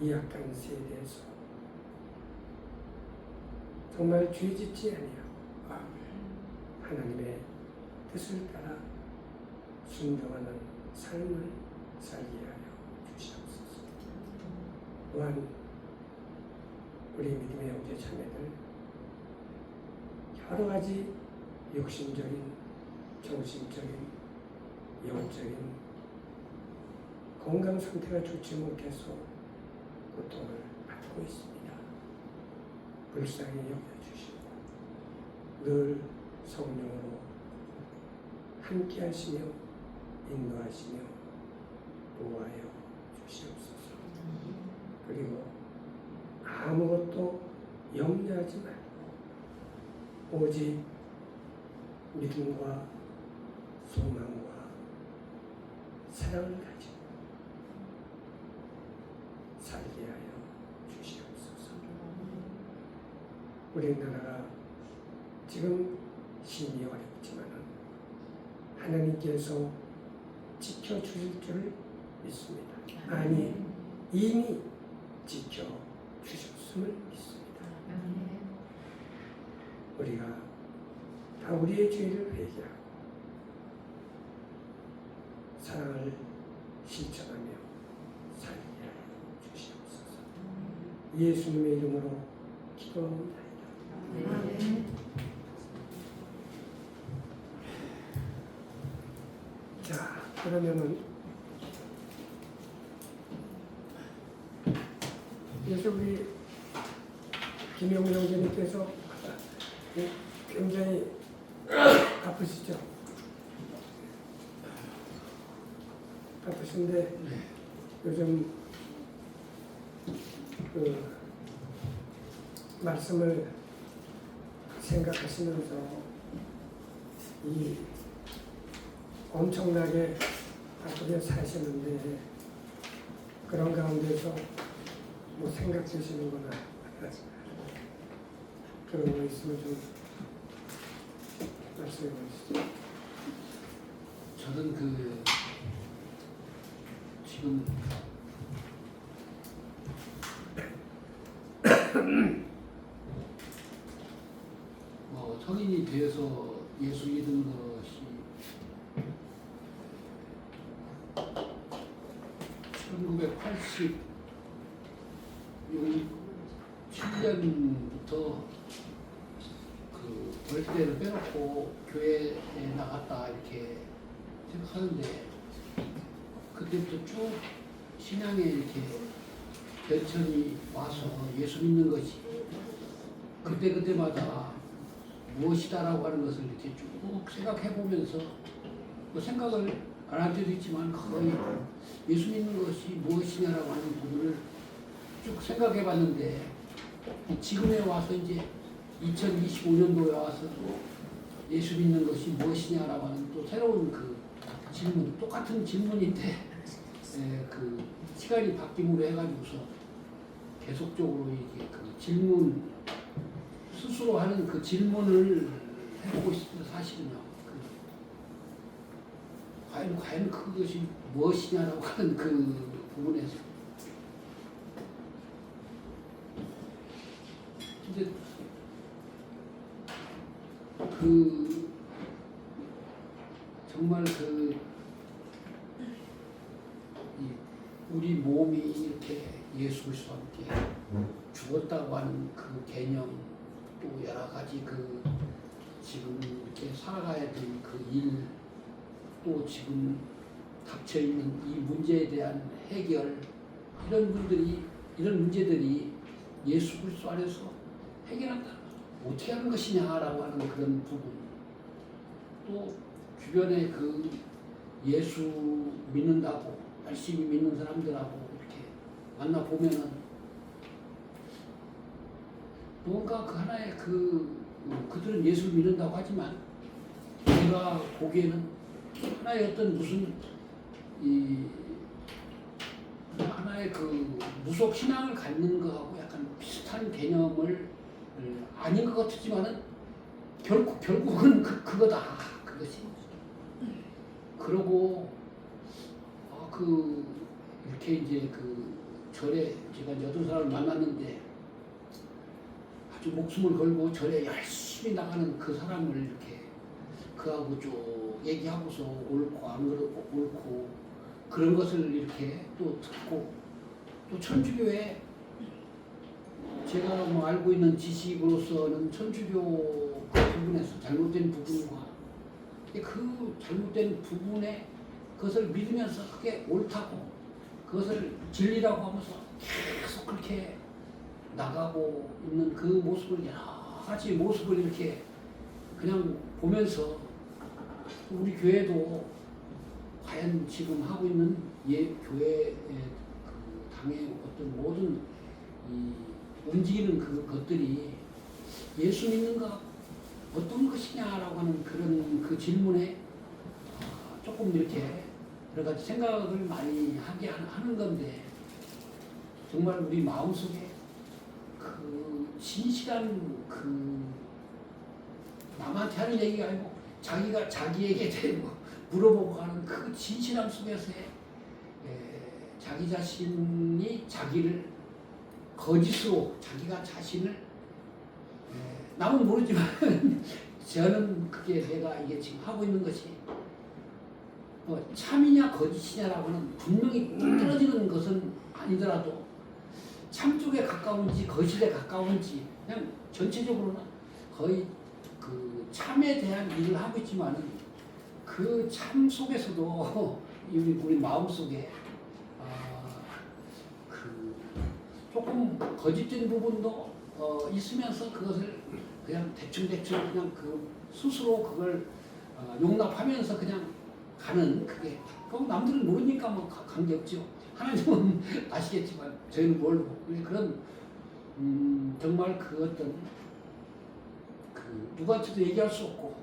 이 약한 세대에서 정말 죄짓지 아니하고 하나님의 뜻을 따라 순종하는 삶을 살게 하여 주시옵소서. 또한 우리 믿음의 형제 자매들 여러 가지 육신적인, 정신적인, 영적인 건강 상태가 좋지 못해서 고통을 받고 있습니다. 불쌍히 여겨주시고 늘 성령으로 함께 하시며 인도하시며 보호하여 주시옵소서. 그리고 아무것도 염려하지 말고 오직 믿음과 소망과 사랑을 가지고 살게 하여 주시옵소서. 우리나라가 지금 심히 어렵지만 하나님께서 지켜주실 줄 믿습니다. 아니, 이미 지켜주셨음을 믿습니다. 우리가 다 우리의 죄를 회개하고 사랑을 실천하며 살게 하여 주시옵소서. 예수님의 이름으로 기도합니다. 자, 그러면은 그래서 우리 김영우 형제님께서 굉장히 바쁘시죠? 바쁘신데 요즘 그 말씀을 생각하시면서 이 엄청나게 바쁘게 사시는데 그런 가운데서 뭐 생각되시는 거나 그런 거 있으면 좀 말씀해 보시죠. 저는 지금 성인이 되어서 예수 믿은 것이 1987년부터 벌떼를 빼놓고 교회에 나갔다 이렇게 생각하는데 그때부터 쭉 신앙에 이렇게 변천이 와서 예수 믿는 것이 그때마다 무엇이다라고 하는 것을 이렇게 쭉 생각해 보면서 뭐 생각을 안 할 때도 있지만 거의 예수 믿는 것이 무엇이냐라고 하는 부분을 쭉 생각해 봤는데 지금에 와서 이제 2025년도에 와서 또 예수 믿는 것이 무엇이냐라고 하는 또 새로운 그 질문, 똑같은 질문인데 그 시간이 바뀜으로 해가지고서 계속적으로 이게 그 질문 스스로 하는 그 질문을 해보고 있습니다. 사실은요. 과연 그것이 무엇이냐라고 하는 그 부분에서. 근데 정말 우리 몸이 이렇게 예수 그리스도와 함께 죽었다고 하는 그 개념, 또 여러 가지 지금 이렇게 살아가야 될 그 일, 또 지금 닥쳐 있는 이 문제에 대한 해결, 이런 문제들이 예수 그리스도 안에서 해결한다. 어떻게 하는 것이냐라고 하는 그런 부분. 또 주변에 예수 믿는다고 열심히 믿는 사람들하고 이렇게 만나 보면은 뭔가 그 하나의 그들은 예수를 믿는다고 하지만 제가 보기에는 하나의 어떤 무슨 하나의 그 무속 신앙을 갖는 거하고 약간 비슷한 개념을 아닌 것 같지만은 결국은 그거다 그것이. 그러고 이렇게 이제 절에 제가 이제 어떤 사람을 만났는데 아주 목숨을 걸고 절에 열심히 나가는 그 사람을 이렇게 그하고 쭉 얘기하고서 옳고 안 그렇고 옳고 그런 것을 이렇게 또 듣고 또 천주교에 제가 뭐 알고 있는 지식으로서는 천주교 그 부분에서 잘못된 부분과 그 잘못된 부분에 그것을 믿으면서 그게 옳다고 그것을 진리라고 하면서 계속 그렇게 나가고 있는 그 모습을 여러 가지 모습을 이렇게 그냥 보면서 우리 교회도 과연 지금 하고 있는 교회의 그 당의 어떤 모든 이 움직이는 그것들이 예수 믿는가 어떤 것이냐라고 하는 그런 그 질문에 조금 이렇게 여러 가지 생각을 많이 하게 하는 건데 정말 우리 마음속에 그 진실한 남한테 하는 얘기가 아니고 자기가 자기에게 대고 물어보고 하는 그 진실함 속에서의 자기 자신이 자기를 거짓으로 자기가 자신을 남은 모르지만 저는 그게 내가 이게 지금 하고 있는 것이 참이냐 거짓이냐라고 하는 분명히 떨어지는 것은 아니더라도 참 쪽에 가까운지 거짓에 가까운지 그냥 전체적으로는 거의 그 참에 대한 일을 하고 있지만은 그 참 속에서도 우리 마음 속에 조금 거짓된 부분도 있으면서 그것을 그냥 대충 그냥 스스로 그걸 용납하면서 그냥 가는 그게 그럼 남들은 모르니까 뭐 관계없죠. 하나님은 아시겠지만 저희는 모르고 그런 정말 그 어떤 누구한테도 얘기할 수 없고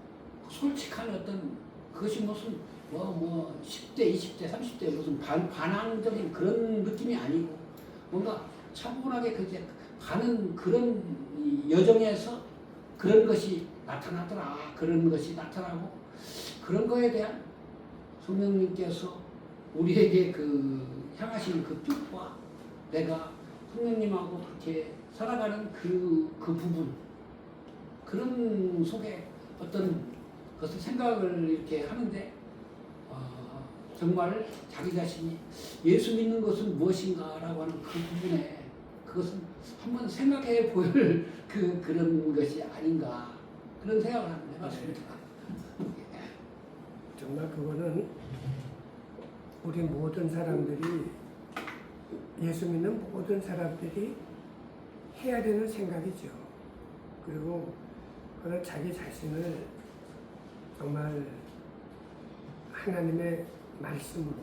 솔직한 어떤 그것이 무슨 뭐 10대, 20대, 30대 무슨 반항적인 그런 느낌이 아니고 뭔가 차분하게 그렇게 가는 그런 여정에서 그런 것이 나타나더라. 그런 것이 나타나고 그런 거에 대한 성령님께서 우리에게 향하신 그 뜻과 내가 성령님하고 그렇게 살아가는 그 부분 그런 속에 어떤 것을 생각을 이렇게 하는데 정말 자기 자신이 예수 믿는 것은 무엇인가라고 하는 그 부분에 그것은 한번 생각해 볼 그런 것이 아닌가 그런 생각을 한번 해봤습니다. 정말 그거는 우리 모든 사람들이 예수 믿는 모든 사람들이 해야 되는 생각이죠. 그리고 그는 자기 자신을 정말 하나님의 말씀으로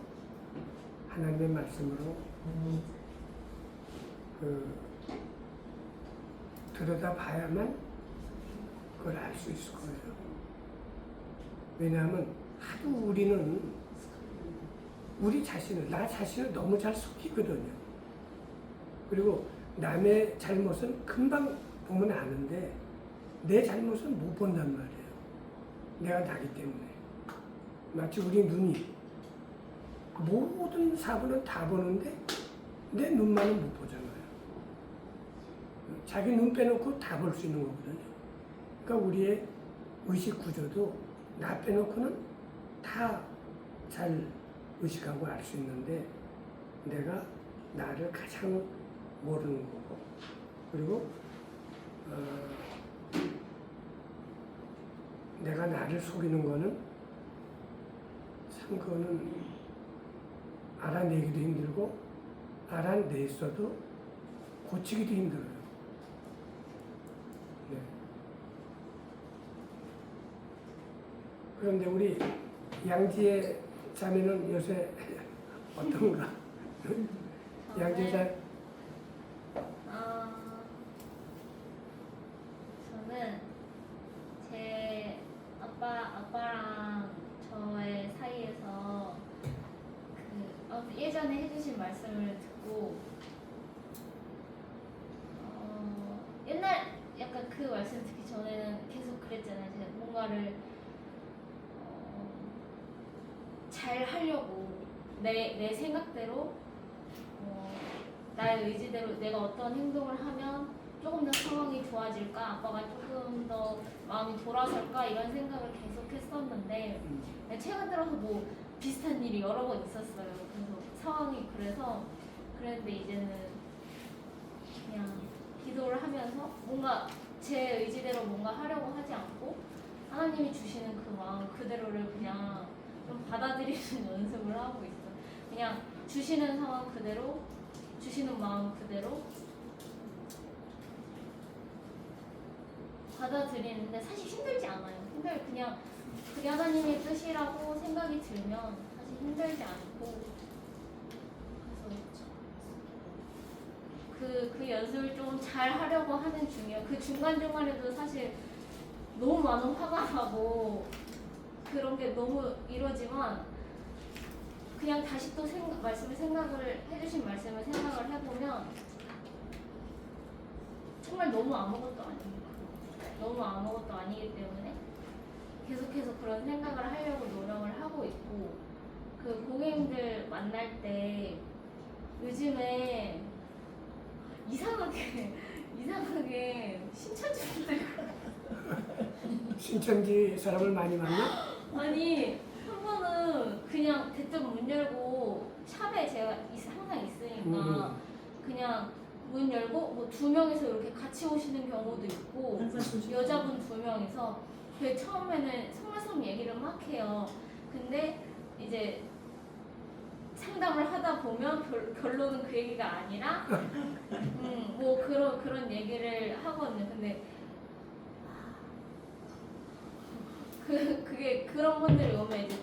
들여다봐야만 그걸 알 수 있을 거예요. 왜냐하면 하도 우리는 나 자신을 너무 잘 속이거든요. 그리고 남의 잘못은 금방 보면 아는데 내 잘못은 못 본단 말이에요. 내가 나기 때문에. 마치 우리 눈이 모든 사고는 다 보는데 내 눈만은 못 보잖아요. 자기 눈 빼놓고 다 볼 수 있는 거거든요. 그러니까 우리의 의식 구조도 나 빼놓고는 다 잘 의식하고 알 수 있는데 내가 나를 가장 모르는 거고 그리고 내가 나를 속이는 거는 참 그거는 알아내기도 힘들고 알아냈어도 고치기도 힘들어요. 네. 그런데 우리 양지의 자매는 요새 어떤가? 양지의 자 거는 제 아빠랑 저의 사이에서 예전에 해주신 말씀을 듣고 옛날 약간 그 말씀 듣기 전에는 계속 그랬잖아요. 제가 뭔가를 잘 하려고 내 생각대로 나의 의지대로 내가 어떤 행동을 하면 조금 더 상황이 좋아질까, 아빠가 조금 더 마음이 돌아설까 이런 생각을 계속 했었는데 최근 들어서 뭐 비슷한 일이 여러 번 있었어요. 그래서 상황이 그랬는데 이제는 그냥 기도를 하면서 뭔가 제 의지대로 뭔가 하려고 하지 않고 하나님이 주시는 그 마음 그대로를 그냥 좀 받아들이는 연습을 하고 있어요. 그냥 주시는 상황 그대로, 주시는 마음 그대로 받아들이는데 사실 힘들지 않아요. 그냥 그게 하나님의 뜻이라고 생각이 들면 사실 힘들지 않고, 그래서 그 연습을 좀 잘 하려고 하는 중이에요. 그 중간중간에도 사실 너무 많은 화가 나고 그런 게 너무 이러지만 그냥 다시 또 해주신 말씀을 생각을 해보면 정말 너무 아무것도 아닙니다. 너무 아무것도 아니기 때문에 계속해서 그런 생각을 하려고 노력을 하고 있고, 그 고객님들 만날 때 요즘에 이상하게 신천지분들 신천지 사람을 많이 만나? 아니 한 번은 그냥 대뜸 문 열고 샵에 제가 항상 있으니까 그냥 문 열고 뭐 2명이서 이렇게 같이 오시는 경우도 있고 여자분 2명이서 그 처음에는 속말씀 얘기를 막 해요. 근데 이제 상담을 하다 보면 결론은 그 얘기가 아니라 뭐 그런 얘기를 하거든요. 근데 그게 그런 분들이 오면 이제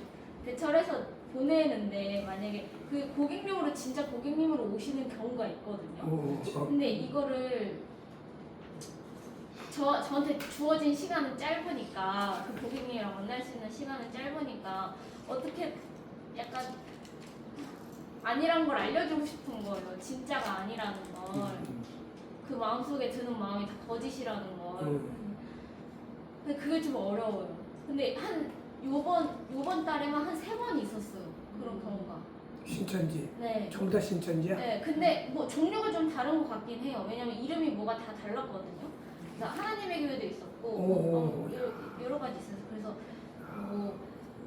대처해서 보내는데 만약에 그 고객님으로 진짜 고객님으로 오시는 경우가 있거든요. 근데 이거를 저한테 주어진 시간은 짧으니까, 그 고객님이랑 만날 수 있는 시간은 짧으니까 어떻게 약간 아니란 걸 알려주고 싶은 거예요. 진짜가 아니라는 걸. 그 마음속에 드는 마음이 다 거짓이라는 걸. 근데 그게 좀 어려워요. 근데 요번 달에만 한 3번 있었어요. 그런 경우가. 신천지. 네. 전부 다 신천지야? 네. 근데 뭐 종류가 좀 다른 것 같긴 해요. 왜냐면 이름이 뭐가 다 달랐거든요. 그래서 하나님의 교회도 있었고 여러 가지 있어요. 그래서 뭐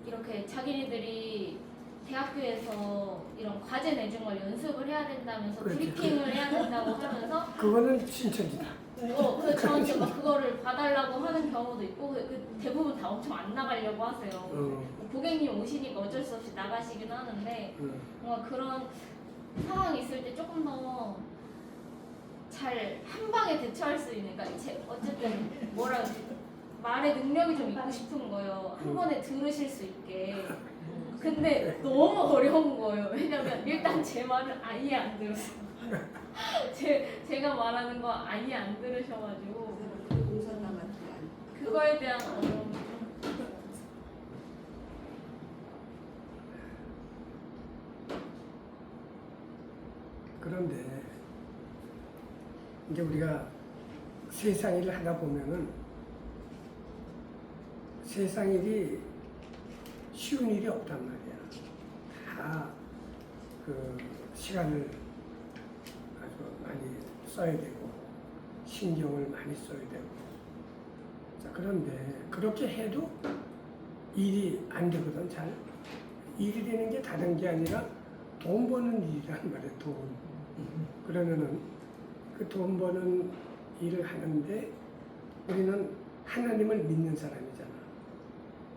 이렇게 자기네들이 대학교에서 이런 과제 내준 걸 연습을 해야 된다면서 그렇지. 브리핑을 해야 된다고 하면서 그거는 신천지다. 그 저한테 막 그거를 봐달라고 하는 경우도 있고, 대부분 다 엄청 안 나가려고 하세요. 고객님 오시니까 어쩔 수 없이 나가시긴 하는데 뭔가 그런 상황이 있을 때 조금 더 잘 한 방에 대처할 수 있는, 그러니까 어쨌든 뭐라 그러지, 말의 능력이 좀 있고 싶은 거예요. 한 번에 들으실 수 있게. 근데 너무 어려운 거예요. 왜냐면 일단 제 말을 아예 안 들었어요. 제가 말하는 거 아예 안 들으셔가지고 그거에 대한 어려움. 그런데 이제 우리가 세상 일을 하다 보면은 세상 일이 쉬운 일이 없단 말이야. 다 그 시간을 아주 많이 써야 되고 신경을 많이 써야 되고. 자, 그런데 그렇게 해도 일이 안 되거든. 잘 일이 되는 게 다른 게 아니라 돈 버는 일이란 말이야. 돈. 그러면은 그 돈 버는 일을 하는데 우리는 하나님을 믿는 사람이잖아.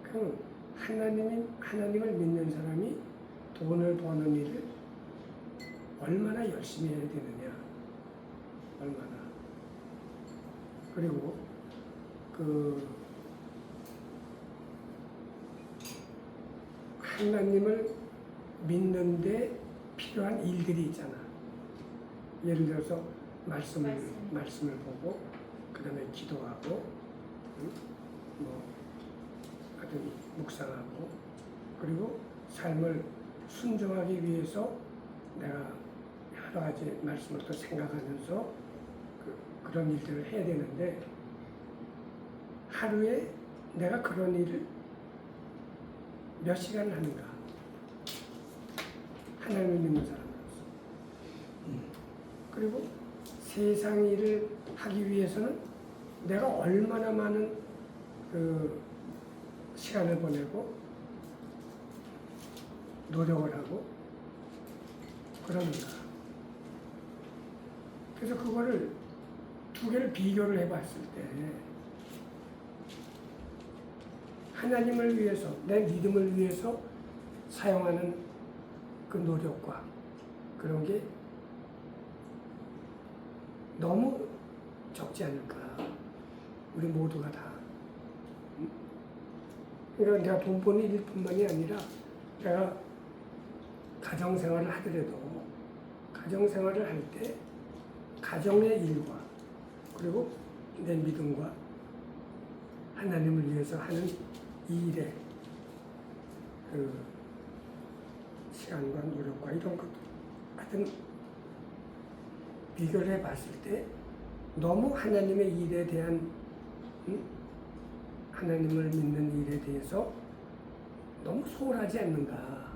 그럼 하나님을 믿는 사람이 돈을 버는 일을 얼마나 열심히 해야 되느냐. 얼마나. 그리고 하나님을 믿는데 필요한 일들이 있잖아. 예를 들어서 말씀을 보고, 그 다음에 기도하고, 뭐 하여튼 묵상하고 그리고 삶을 순종하기 위해서 내가 여러 가지 말씀을 또 생각하면서 그런 일들을 해야 되는데 하루에 내가 그런 일을 몇 시간 하는가? 하나님을 믿는 사람으로서. 그리고 세상 일을 하기 위해서는 내가 얼마나 많은 시간을 보내고 노력을 하고 그러는가. 그래서 그거를 두 개를 비교를 해봤을 때 하나님을 위해서 내 믿음을 위해서 사용하는 그 노력과 그런 게 너무 적지 않을까. 우리 모두가 다. 그러니까 내가 돈 버는 일뿐만이 아니라 내가 가정생활을 하더라도 가정생활을 할 때 가정의 일과 그리고 내 믿음과 하나님을 위해서 하는 이 일에 그 시간과 노력과 이런 것들 하여튼 비교를 해봤을 때 너무 하나님의 일에 대한 하나님을 믿는 일에 대해서 너무 소홀하지 않는가.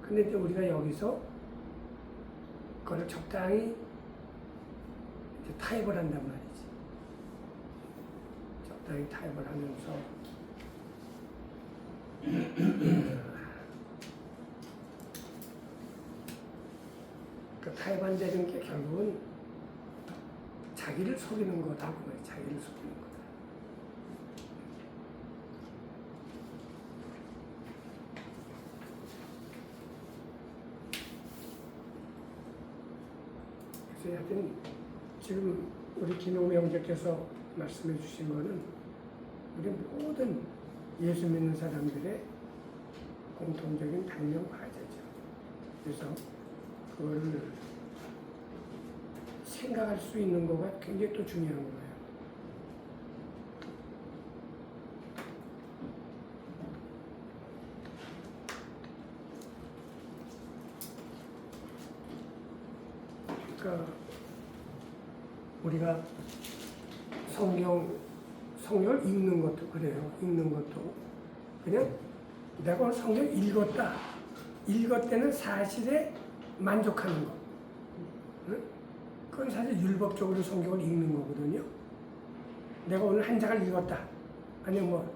근데 이제 우리가 여기서 그걸 적당히 이제 타협을 한단 말이지. 적당히 타협을 하면서 그 타협한다는 게 결국은 자기를 속이는 거다. 자기를 속이는 거다. 그래서 하여튼 지금 우리 김용미 형제께서 말씀해 주신 거는 우리 모든 예수 믿는 사람들의 공통적인 당면 과제죠. 그래서 그거를 생각할 수 있는 거가 굉장히 또 중요한 거예요. 그러니까 우리가 성경을 읽는 것도 그래요. 읽는 것도 그냥 내가 오늘 성경 읽었다. 읽었다는 사실에 만족하는 거. 응? 그건 사실 율법적으로 성경을 읽는 거거든요. 내가 오늘 한 장을 읽었다. 아니면 뭐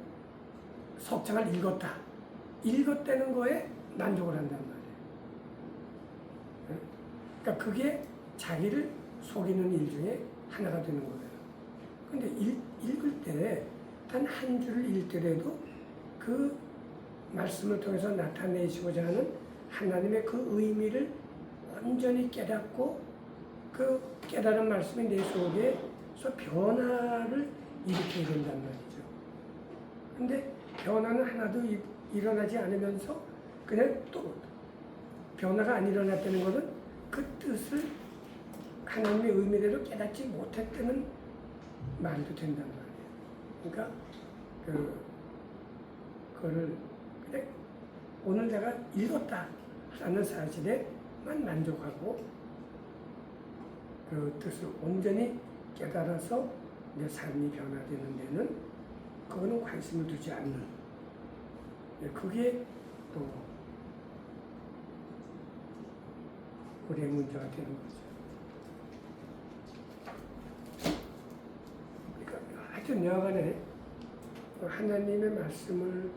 석장을 읽었다. 읽었다는 거에 만족을 한단 말이에요. 응? 그러니까 그게 자기를 속이는 일 중에 하나가 되는 거예요. 근데 읽을 때 단 한 줄을 읽더라도 그 말씀을 통해서 나타내시고자 하는 하나님의 그 의미를 온전히 깨닫고 그 깨달은 말씀이 내 속에서 변화를 일으켜야 된단 말이죠. 근데 변화는 하나도 일어나지 않으면서 그냥 또 변화가 안 일어났다는 것은 그 뜻을 하나님의 의미대로 깨닫지 못했다는 말도 된단 말이에요. 그러니까 그거를 그냥 오늘 내가 읽었다 라는 사실에만 만족하고 그 뜻을 온전히 깨달아서 내 삶이 변화되는 데는 그거는 관심을 두지 않는 그게 또 우리의 문제가 되는 거죠. 그러니까 하여튼 여하간에 하나님의 말씀을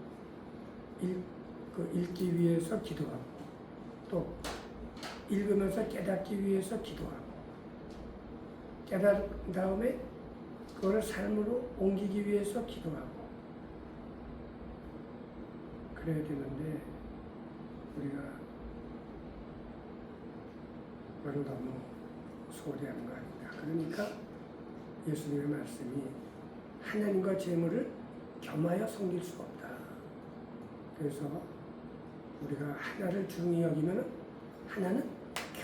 읽기 위해서 기도하고 또 읽으면서 깨닫기 위해서 기도하고 깨달은 다음에 그거를 삶으로 옮기기 위해서 기도하고 그래야 되는데 우리가 그걸 너무 소홀히 하는 거 아닌가. 그러니까 예수님의 말씀이 하나님과 재물을 겸하여 섬길 수 없다. 그래서 우리가 하나를 중히 여기면 하나는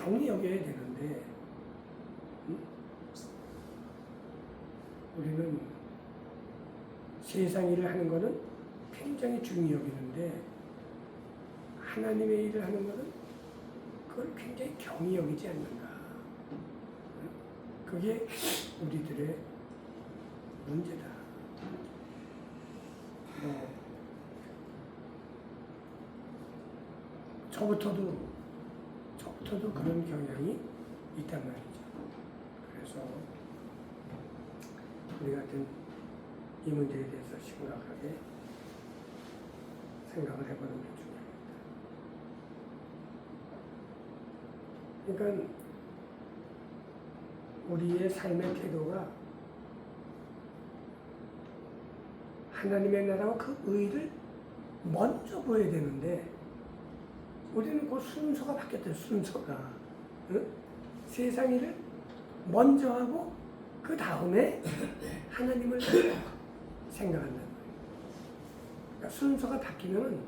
경히 여겨야 되는데 우리는 세상 일을 하는 거는 굉장히 중히 여기는데 하나님의 일을 하는 거는 그걸 굉장히 경히 여기지 않는가. 그게 우리들의 문제다. 저부터도 그런 경향이 있단 말이죠. 그래서 우리 같은 이 문제에 대해서 심각하게 생각을 해보는 게 중요합니다. 그러니까 우리의 삶의 태도가 하나님의 나라와 그 의를 먼저 보여야 되는데 우리는 그 순서가 바뀌었대요. 순서가 세상 일을 먼저 하고 그 다음에 하나님을 생각한다는 거예요. 그러니까 순서가 바뀌면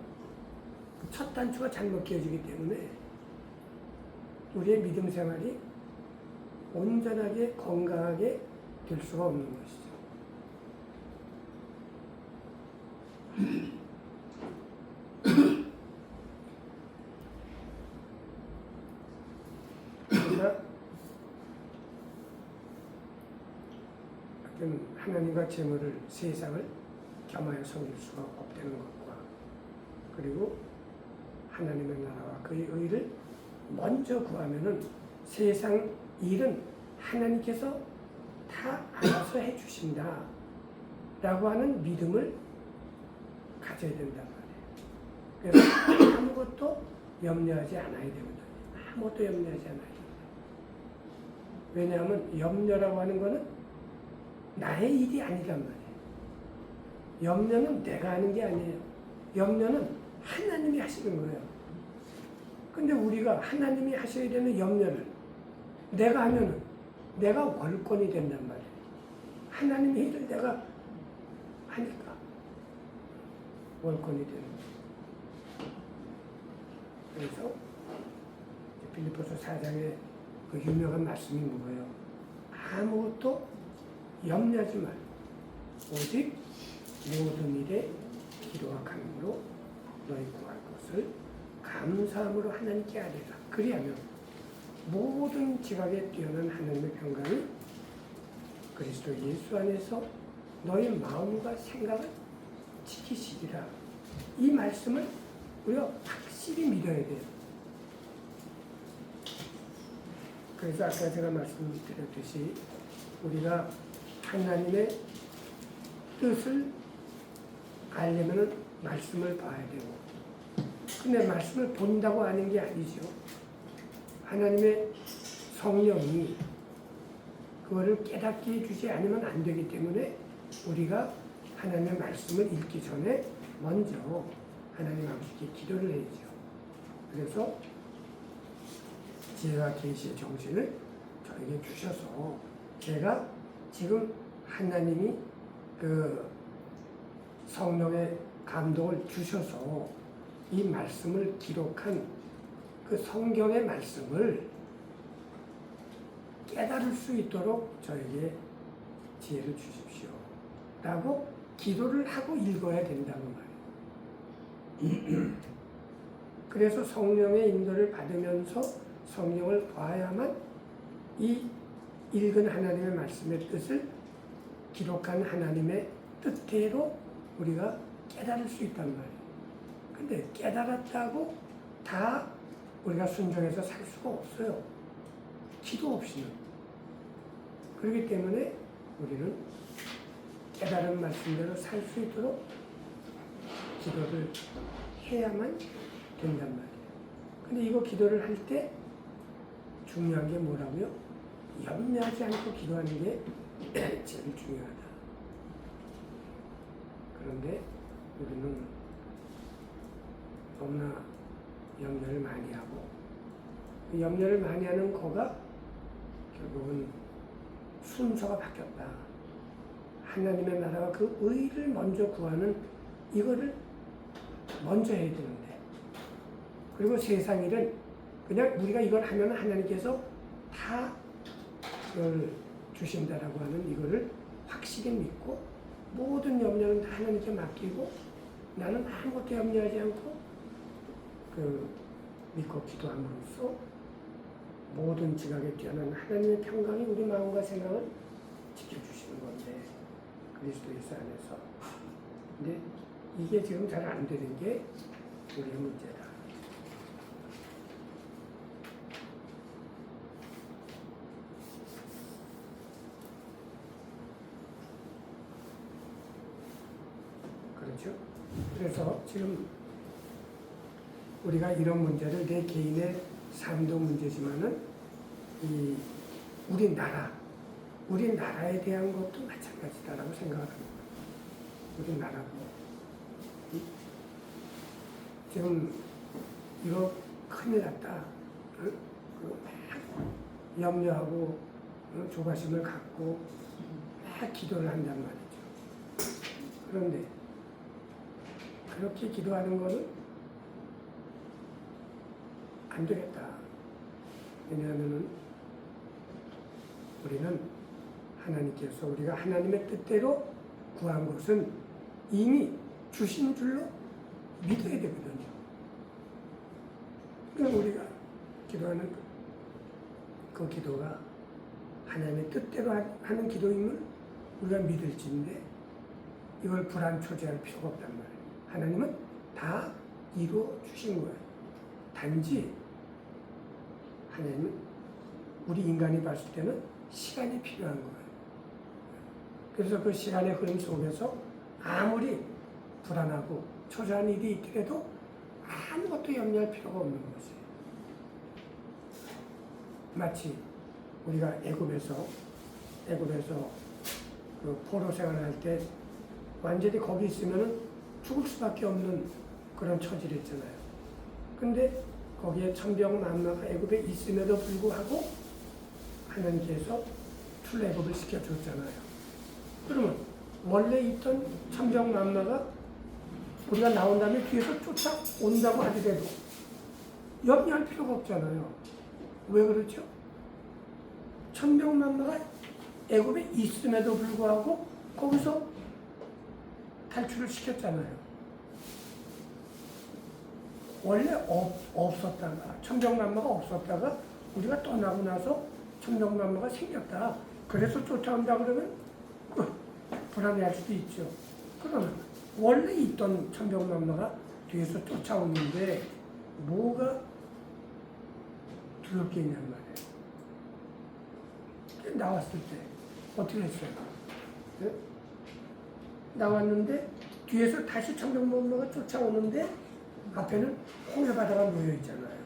첫 단추가 잘못 끼워지기 때문에 우리의 믿음 생활이 온전하게 건강하게 될 수가 없는 것이죠. 그러나 하나님과 재물을 세상을 겸하여 섬길 수가 없다는 것과 그리고 하나님의 나라와 그의 의를 먼저 구하면은 세상 일은 하나님께서 다 알아서 해주신다 라고 하는 믿음을 가져야 된단 말이에요. 그래서 아무것도 염려하지 않아야 되거든요. 아무것도 염려하지 않아야 됩니다. 왜냐하면 염려라고 하는 것은 나의 일이 아니란 말이에요. 염려는 내가 하는 게 아니에요. 염려는 하나님이 하시는 거예요. 근데 우리가 하나님이 하셔야 되는 염려를 내가 하면은 내가 월권이 된단 말이에요. 하나님의 일을 내가 하니까 월권이 되는 거예요. 그래서 빌립보서 4장에 그 유명한 말씀이 뭐예요? 아무것도 염려하지 말고 오직 모든 일에 기도와 간구로 너희 구할 것을 감사함으로 하나님께 아뢰라. 그리하면 모든 지각에 뛰어난 하나님의 평강이 그리스도 예수 안에서 너희 마음과 생각을 지키시리라. 이 말씀을 우리가 확실히 믿어야 돼요. 그래서 아까 제가 말씀드렸듯이 우리가 하나님의 뜻을 알려면 말씀을 봐야 되고 근데 말씀을 본다고 아는 게 아니죠. 하나님의 성령이 그거를 깨닫게 해주지 않으면 안 되기 때문에 우리가 하나님의 말씀을 읽기 전에 먼저 하나님 아버지께 기도를 해야죠. 그래서 지혜와 계시의 정신을 저에게 주셔서 제가 지금 하나님이 그 성령의 감동을 주셔서 이 말씀을 기록한 그 성경의 말씀을 깨달을 수 있도록 저에게 지혜를 주십시오. 라고 기도를 하고 읽어야 된다고 말이에요. 그래서 성령의 인도를 받으면서 성령을 봐야만 이 읽은 하나님의 말씀의 뜻을 기록한 하나님의 뜻대로 우리가 깨달을 수 있단 말이에요. 근데 깨달았다고 다 우리가 순종해서 살 수가 없어요. 기도 없이는. 그렇기 때문에 우리는 깨달은 말씀대로 살 수 있도록 기도를 해야만 된단 말이에요. 근데 이거 기도를 할 때 중요한 게 뭐라고요? 염려하지 않고 기도하는 게 제일 중요하다. 그런데 우리는 너무나 염려를 많이 하고 그 염려를 많이 하는 거가 결국은 순서가 바뀌었다. 하나님의 나라와 그 의를 먼저 구하는 이거를 먼저 해야 되는데 그리고 세상 일은 그냥 우리가 이걸 하면 하나님께서 다 그걸 주신다라고 하는 이거를 확실히 믿고 모든 염려는 다 하나님께 맡기고 나는 아무것도 염려하지 않고 믿고 기도함으로써 모든 지각에 뛰어난 하나님의 평강이 우리 마음과 생각을 지켜주시는 건데 그리스도 예수 안에서. 근데 이게 지금 잘 안 되는 게 우리의 문제다. 그렇죠? 그래서 지금 우리가 이런 문제를 내 개인의 삶도 문제지만은 우리나라에 대한 것도 마찬가지다라고 생각을 합니다. 우리나라도 지금 이거 큰일 났다. 막 염려하고 조바심을 갖고 막 기도를 한단 말이죠. 그런데 그렇게 기도하는 거는 안 되겠다. 왜냐하면 우리는 하나님께서 우리가 하나님의 뜻대로 구한 것은 이미 주신 줄로 믿어야 되거든요. 그럼 우리가 기도하는 그 기도가 하나님의 뜻대로 하는 기도임을 우리가 믿을지인데 이걸 불안초제할 필요가 없단 말이에요. 하나님은 다 이루어 주신 거예요. 단지 하나님은 우리 인간이 봤을 때는 시간이 필요한 거예요. 그래서 그 시간의 흐름 속에서 아무리 불안하고 초조한 일이 있더라도 아무것도 염려할 필요가 없는 것이에요. 마치 우리가 애굽에서 그 포로 생활할 때 완전히 거기 있으면 죽을 수밖에 없는 그런 처지를 했잖아요. 근데 거기에 천병만마가 애굽에 있음에도 불구하고 하나님께서 출애굽을 시켜줬잖아요. 그러면 원래 있던 천병만마가 우리가 나온 다음에 뒤에서 쫓아온다고 하더라도 염려할 필요가 없잖아요. 왜 그렇죠? 천병만마가 애굽에 있음에도 불구하고 거기서 탈출을 시켰잖아요. 원래 없었다가 천병만마가 없었다가 우리가 떠나고 나서 천병만마가 생겼다. 그래서 쫓아온다 그러면 불안해할 수도 있죠. 그러면 원래 있던 천병만마가 뒤에서 쫓아오는데 뭐가 두렵게 있냔 말이에요. 나왔을 때 어떻게 했어요? 네? 나왔는데 뒤에서 다시 천병만마가 쫓아오는데 앞에는 홍해바다가 놓여 있잖아요.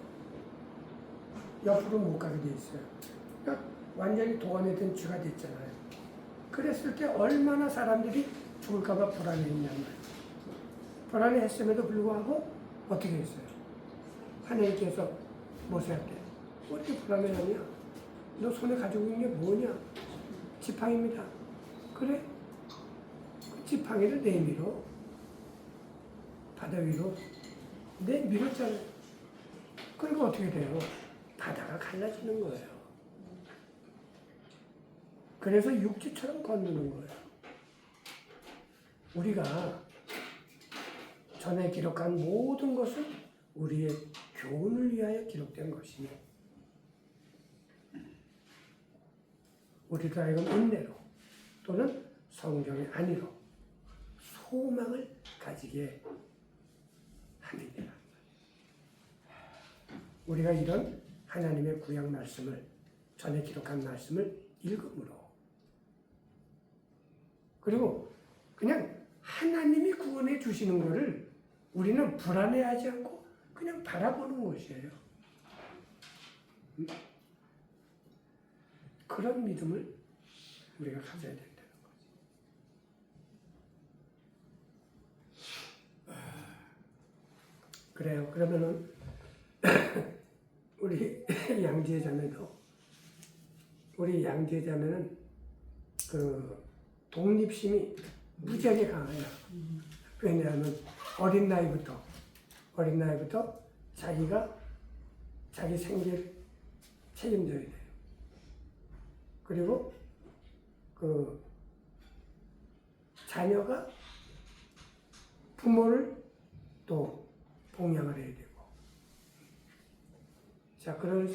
옆으로 못 가게 돼 있어요. 그러니까 완전히 동안에 된 쥐가 됐잖아요. 그랬을 때 얼마나 사람들이 죽을까봐 불안해했냔 말이에요. 불안해했음에도 불구하고 어떻게 했어요? 하나님께서 모세한테 왜 이렇게 불안해하냐? 너 손에 가지고 있는 게 뭐냐? 지팡이입니다. 그래? 그 지팡이를 내밀어 바다 위로 밀었잖아요. 그리고 어떻게 돼요? 바다가 갈라지는 거예요. 그래서 육지처럼 건너는 거예요. 우리가 전에 기록한 모든 것은 우리의 교훈을 위하여 기록된 것이며 우리도 하여금 인내로 또는 성경의 안위로 소망을 가지게 하느니라. 우리가 이런 하나님의 구약 말씀을 전에 기록한 말씀을 읽음으로 그리고 그냥 하나님이 구원해 주시는 것을 우리는 불안해하지 않고 그냥 바라보는 것이에요. 그런 믿음을 우리가 가져야 된다는 거지. 그래요. 그러면은 우리 양제자매는 그 독립심이 무지하게 강해요. 왜냐하면 어린 나이부터 자기가 자기 생계를 책임져야 돼요. 그리고 그 자녀가 부모를 또 봉양을 해야 되고, 자, 그런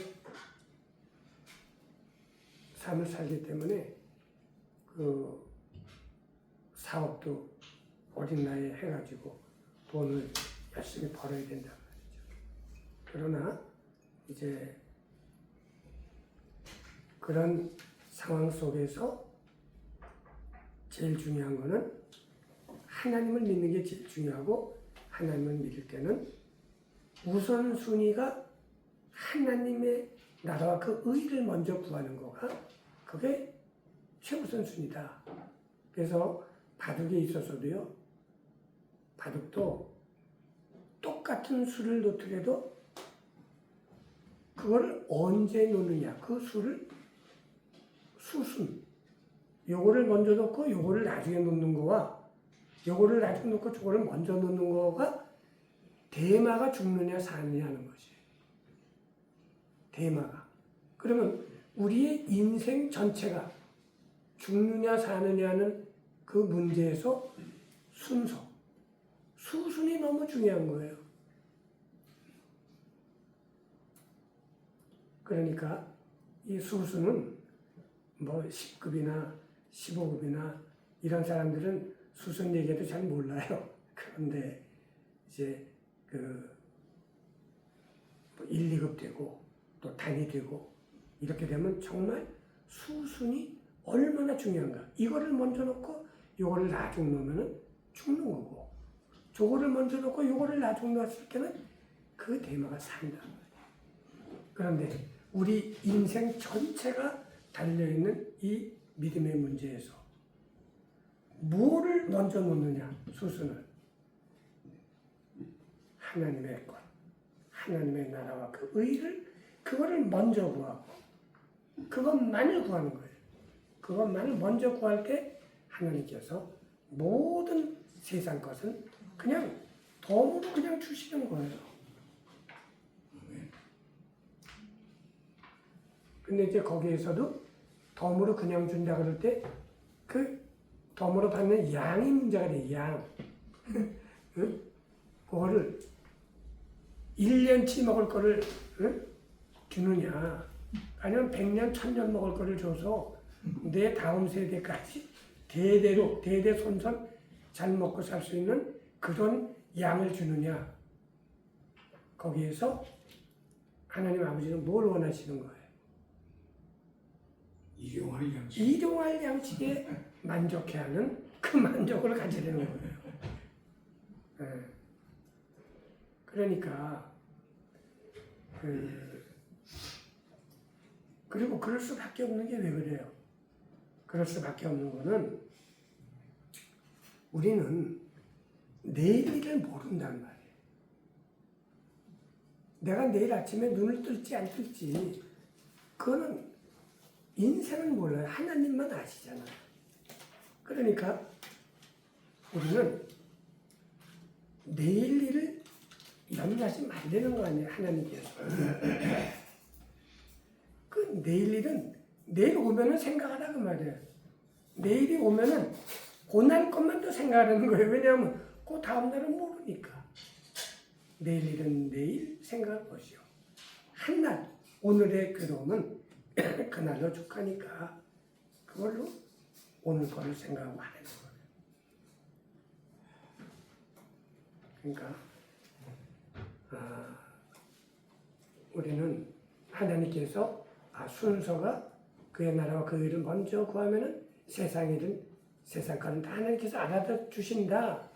삶을 살기 때문에 그 사업도 어린 나이에 해가지고 돈을 열심히 벌어야 된단 말이죠. 그러나 이제 그런 상황 속에서 제일 중요한 거는 하나님을 믿는 게 제일 중요하고, 하나님을 믿을 때는 우선순위가 하나님의 나라와 그 의를 먼저 구하는 거가 그게 최우선순위다. 그래서 바둑에 있어서도요, 바둑도 똑같은 수를 놓더라도 그걸 언제 놓느냐, 그 수를 수순, 요거를 먼저 놓고 요거를 나중에 놓는 거와 요거를 나중에 놓고 저거를 먼저 놓는 거가 대마가 죽느냐 사느냐 하는 것이에요. 대마가. 그러면 우리의 인생 전체가 죽느냐 사느냐는 그 문제에서 순서, 수순이 너무 중요한 거예요. 그러니까 이 수순은 뭐 10급이나 15급이나 이런 사람들은 수순 얘기도 잘 몰라요. 그런데 이제 그 1, 2급 되고 또 단이 되고 이렇게 되면 정말 수순이 얼마나 중요한가. 이거를 먼저 놓고 요거를 나중 놓으면 죽는 거고, 저거를 먼저 놓고 요거를 나중 놓았을 때는 그 대마가 산다. 그런데 우리 인생 전체가 달려있는 이 믿음의 문제에서 뭐를 먼저 놓느냐, 수순을. 하나님의 것, 하나님의 나라와 그 의를, 그거를 먼저 구하고 그것만을 구하는 거예요. 그것만을 먼저 구할 때 하나님께서 모든 세상 것은 그냥 덤으로 그냥 주시는 거예요. 근데 이제 거기에서도 덤으로 그냥 준다 그럴 때 그 덤으로 받는 양이 문제가 돼, 양. 응? 그거를 1년치 먹을 거를 주느냐, 아니면 100년, 1000년 먹을 거를 줘서 내 다음 세대까지 대대로, 대대손손 잘 먹고 살 수 있는 그런 양을 주느냐. 거기에서 하나님 아버지는 뭘 원하시는 거예요? 일용할 양식에 만족해하는 그 만족을 가지려는 거예요. 네. 그러니까 그리고 그럴 수밖에 없는 게 왜 그래요? 그럴 수밖에 없는 거는 우리는 내일 일을 모른단 말이에요. 내가 내일 아침에 눈을 뜰지 안 뜰지 그거는 인생은 몰라요. 하나님만 아시잖아요. 그러니까 우리는 내일 일을 염려하지 말라는 거 아니에요, 하나님께서. 그 내일 일은 내일 오면은 생각하라 그 말이에요. 내일이 오면은 고날 것만 더 생각하는 거예요. 왜냐하면 그 다음 날은 모르니까. 내일 일은 내일 생각할 것이요. 한날 오늘의 괴로움은 그날로 족하니까 그걸로 오늘 거를 생각하고 하는 거예요. 그러니까 우리는 하나님께서 순서가 그의 나라와 그 일을 먼저 구하면은 세상 일은 세상 거는 다 하나님께서 알아서 주신다.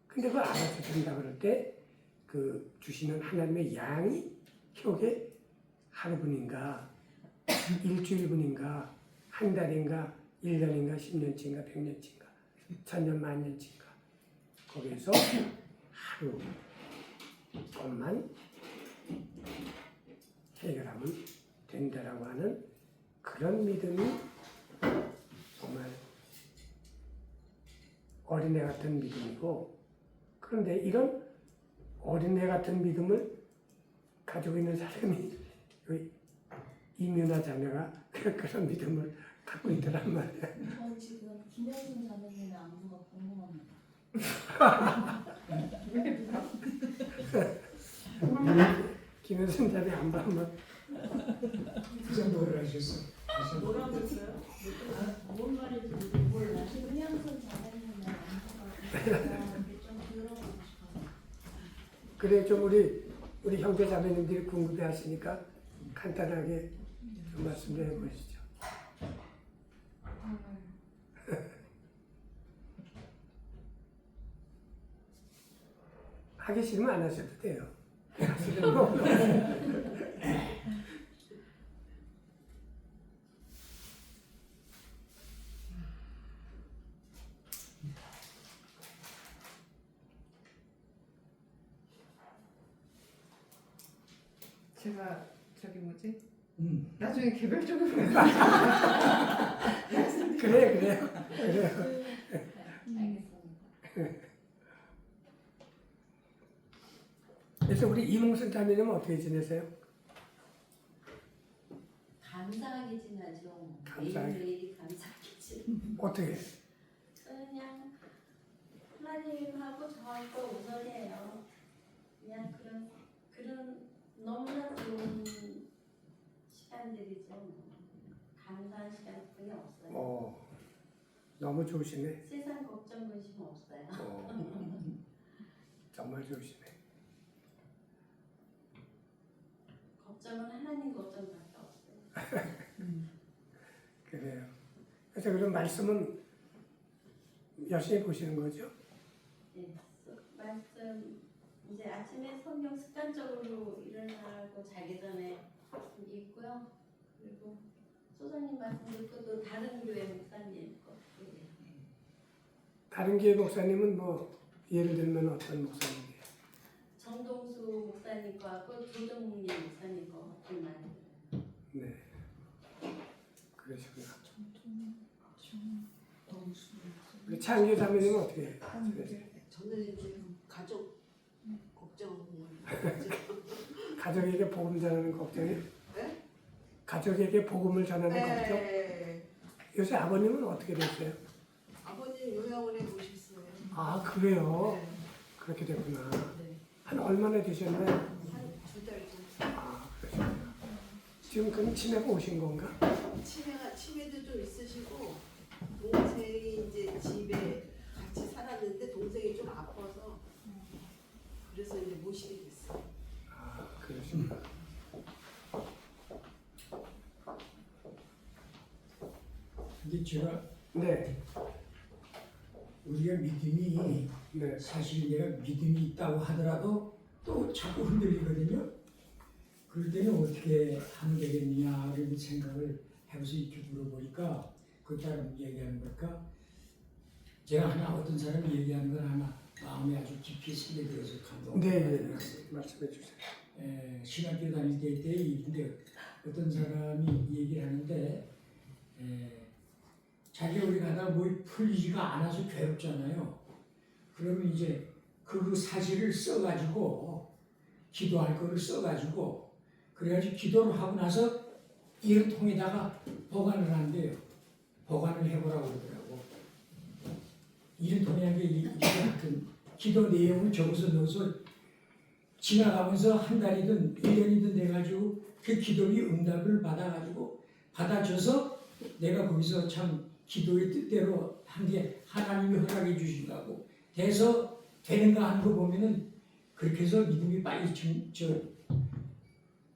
근데 그 알아서 준다 그럴 때 그 주시는 하나님의 양이 효게 하루분인가 일주일분인가 한 달인가 1년인가 10년치인가 100년치인가 1000년 만년치인가 거기에서 하루 것만 해결하면 된다라고 하는 그런 믿음이 정말 어린애 같은 믿음이고, 그런데 이런 어린애 같은 믿음을 가지고 있는 사람이 이민아 자매가 그런 믿음을 갖고 있더란 말이야. 저 지금 김현순 자매님의 안부가 궁금합니다. 김현순 자매 안 봐면 무슨 뭐를 하셨어? 뭐라고 했어요? 뭔 말인지 몰라. 김현순 자매님의 안부가 궁금한데 좀 들어보고 싶어서. 그래 좀 우리 형제 자매님들이 궁금해하시니까 간단하게 좀 말씀 좀 해보시죠. 하기 싫으면 안 하셔도 돼요. 제가 저기 뭐지? 음. 나중에 개별적으로 그래요. 알겠습니다. 그래서 우리 이몽선 자매님은 어떻게 지내세요? 감사하게 지나죠. 감사하게. 매일매일이 감사하게 지나. 어떻게? 그냥 하나님하고 저하고 우선이에요. 그냥 그런 너무나 좋은 시간들이죠. 감사한 시간뿐이 없어요. 너무 좋으시네. 세상 걱정 근심 없어요. 정말 좋으시네. 걱정은 하나님 걱정밖에 없어요. 그래요. 그래서 그런 말씀은 열심히 보시는 거죠? 네, 말씀 이제 아침에 성경 습관적으로 일어나고 자기 전에 읽고요. 그리고 소장님 말씀 듣고 또 다른 교회 목사님 거. 다른 교회 목사님은 뭐 예를 들면 어떤 목사님이에요? 정동수 목사님 거하고 조정민 목사님 거 같은 말. 네. 그러시구나. 우리 창규 자매님은 어떻게 지내세요? 저는 이제 가족 걱정. 가족에게 복음 전하는 걱정이? 네? 가족에게 복음을 전하는 걱정? 네. 요새 아버님은 어떻게 되세요? 아버님 요양원에 모셨어요. 아 그래요? 네. 그렇게 됐구나. 네. 한 얼마나 되셨나요? 한 2달 정도. 아 그러시구나. 지금 그럼 치매가 오신 건가? 치매도 좀 있으시고 동생이 이제 집에 같이 살았는데 동생이 좀 아파서 그래서 이제 모시게 됐어요. 아 그러시구나. 근데 제가 네. 우리가 믿음이 네. 사실 내가 믿음이 있다고 하더라도 또 자꾸 흔들리거든요. 그럴 때는 어떻게 하면 되겠느냐 이런 생각을 해서 이렇게 물어보니까 그 사람 얘기하는 걸까? 제가 하나 어떤 사람이 얘기하는 건 하나 마음에 아주 깊이 스며들어서 감동. 네. 말씀해 주세요. 신학교 다닐 때 일인데 어떤 사람이 얘기를 하는데 자기가 우리가 하다 뭐 풀리지가 않아서 괴롭잖아요. 그러면 이제 그 사실을 써가지고 기도할 거를 써가지고 그래가지고 기도를 하고 나서 이런 통에다가 보관을 한대요. 보관을 해보라고 그러더라고. 이런 통에 한 게 이렇게 하여튼 기도 내용을 적어서 넣어서 지나가면서 한 달이든 1년이든 돼가지고 그 기도의 응답을 받아줘서 내가 거기서 참 기도의 뜻대로 한 게 하나님이 허락해 주신다고 돼서 되는가 하는 거 보면은 그렇게 해서 믿음이 빨리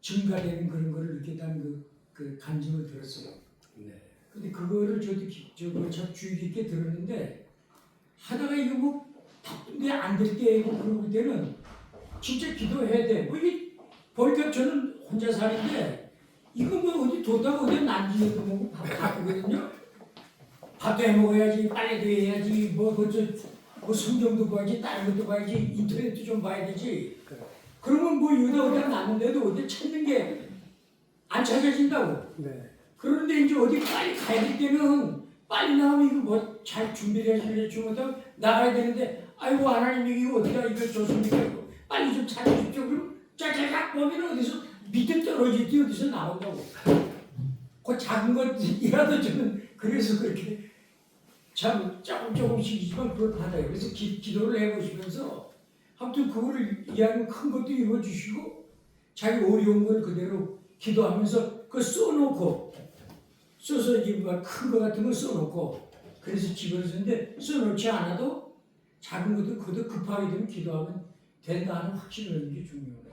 증가되는 그런 거를 느꼈다는 그 감정을 들었어요. 네. 근데 그거를 저도 참 주의 깊게 들었는데 하다가 이거 뭐 바쁜데 안 될 때 그럴 때는 진짜 기도해야 돼. 뭐 이게 보니까 저는 혼자 사는데 이거 뭐 어디 뒀다가 어디 난지도 뭐 바쁘거든요. 밥도 해 먹어야지, 빨래도 해야지, 뭐 성경도 봐야지, 다른 것도 봐야지, 인터넷도 좀 봐야 되지. 그러면 뭐 여기다 어디가 났는데도 어디 찾는 게 안 찾아진다고. 네. 그런데 이제 어디 빨리 가야 될 때는 빨리 나오면 이거 뭐 잘 준비를 해줄래 주면 나가야 되는데 아이고 하나님 이거 어디가 이거 좋습니까? 빨리 좀 찾아주십시오. 그럼 짜자작 보면 어디서 밑에 떨어지지 어디서 나온다고. 그 작은 것이라도 저는 그래서 그렇게 참 조금씩이지만 그걸 받아요. 그래서 기도를 해보시면서 아무튼 그거를 이야기하면 큰 것도 이루어주시고 자기 어려운 걸 그대로 기도하면서 그거 써놓고 써서 이제 큰거 같은 거 써놓고 그래서 집어넣는데 써놓지 않아도 작은 것도 그것도 급하게 되면 기도하면 된다 하는 확신을 얻는 게 중요해요.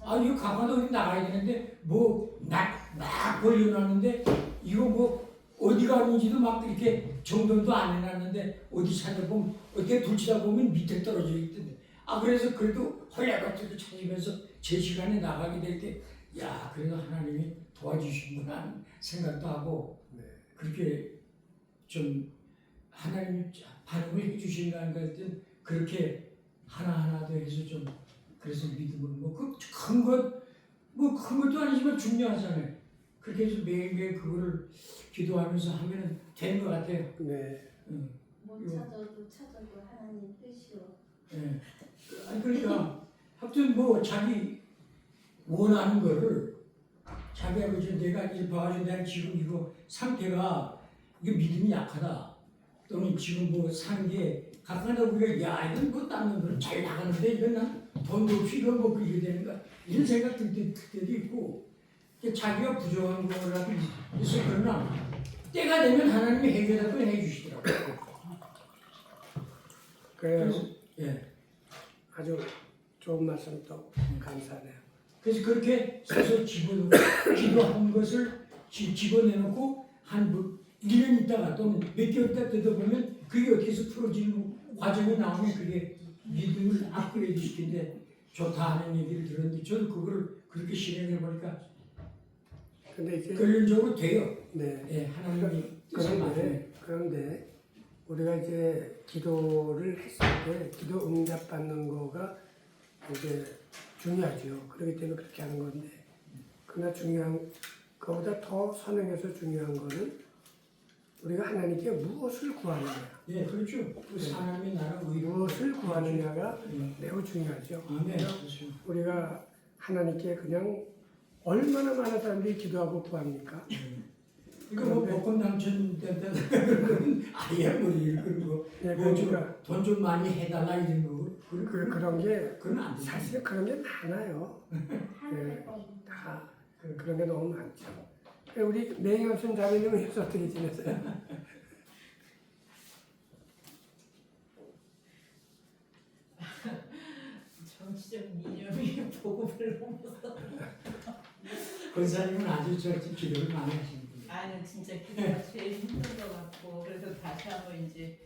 아 이거 가까도 어디 나가야 되는데 막 벌려놨는데 이거 뭐 어디 가는지도 막 이렇게 정돈도 안 해놨는데 어디 찾아보면 어떻게 붙이다 보면 밑에 떨어져 있던데 아 그래서 그래도 헐레벌떡 찾으면서 제 시간에 나가게 될 때 야 그래도 하나님이 도와주시구나 하는 생각도 하고 그렇게 좀 하나님이 반응을 해주신가 하여튼 그렇게 하나하나 더 해서 좀 그래서 믿음을 큰 것도 아니지만 중요하잖아요. 그렇게 해서 매일매일 그거를 기도하면서 하면은 되는 것 같아요. 네. 못 찾아도 하나님 뜻이요. 네. 아니 그러니까 하여튼 뭐 자기 원하는 거를 자기가 그저 내가 이 봐가지고 내가 지금 이거 상태가 이게 믿음이 약하다 또는 지금 뭐 사는 게 가끔가다 우리가 야 이건 뭐 딴 놈들은 잘 나가는데 이건 난 돈도 없이 이걸 먹고 이게 되는가 이런 생각 들 때도 있고 자기가 부족한 거라도 있어 그러나 때가 되면 하나님이 해결하고 해주시더라고요. 그래서 예. 아주 좋은 말씀 또 감사하네요. 그래서 그렇게 서서 집어넣고 기도한 것을 집어내놓고 한 1년 있다가 또는 몇 개월 있다 뜯어보면 그게 어떻게 해서 풀어지는 과정이 나오면 그게 믿음을 업그레이드 시킨데 좋다 하는 얘기를 들었는데 저는 그거를 그렇게 실행해 보니까 근데 이제 결론적으로 돼요. 네. 예, 하나님이 뜻을 맞아요. 그런데 우리가 이제 기도를 했을 때 기도 응답 받는 거가 이제 중요하죠. 그렇기 때문에 그렇게 하는 건데 그러나 중요한 그보다 더 선행해서 중요한 거는 우리가 하나님께 무엇을 구하느냐. 예, 그렇죠. 그 하나님의 나라 의로 무엇을 구하느냐가 매우 중요하죠. 아멘. 그렇죠. 우리가 하나님께 그냥 얼마나 많은 사람들이 기도하고 구합니까? 이거 뭐 복권 당첨된다 그러면 아예 뭐 이런 거, 네, 그러니까 돈 좀 많이 해달라 이런 거, 그런 게 그건 안 돼. 사실 그런 게 많아요. 네, 다 그런 게 너무 많죠. 우리 맹현순 자매님은 요새 어떻게 지내세요? 정치적 이념이 복음을 넘어서 권사님은 아주 저 기도를 많이 하시는 분이에요. 아니 진짜 기도가 제일 힘든 것 같고 그래서 다시 한번 이제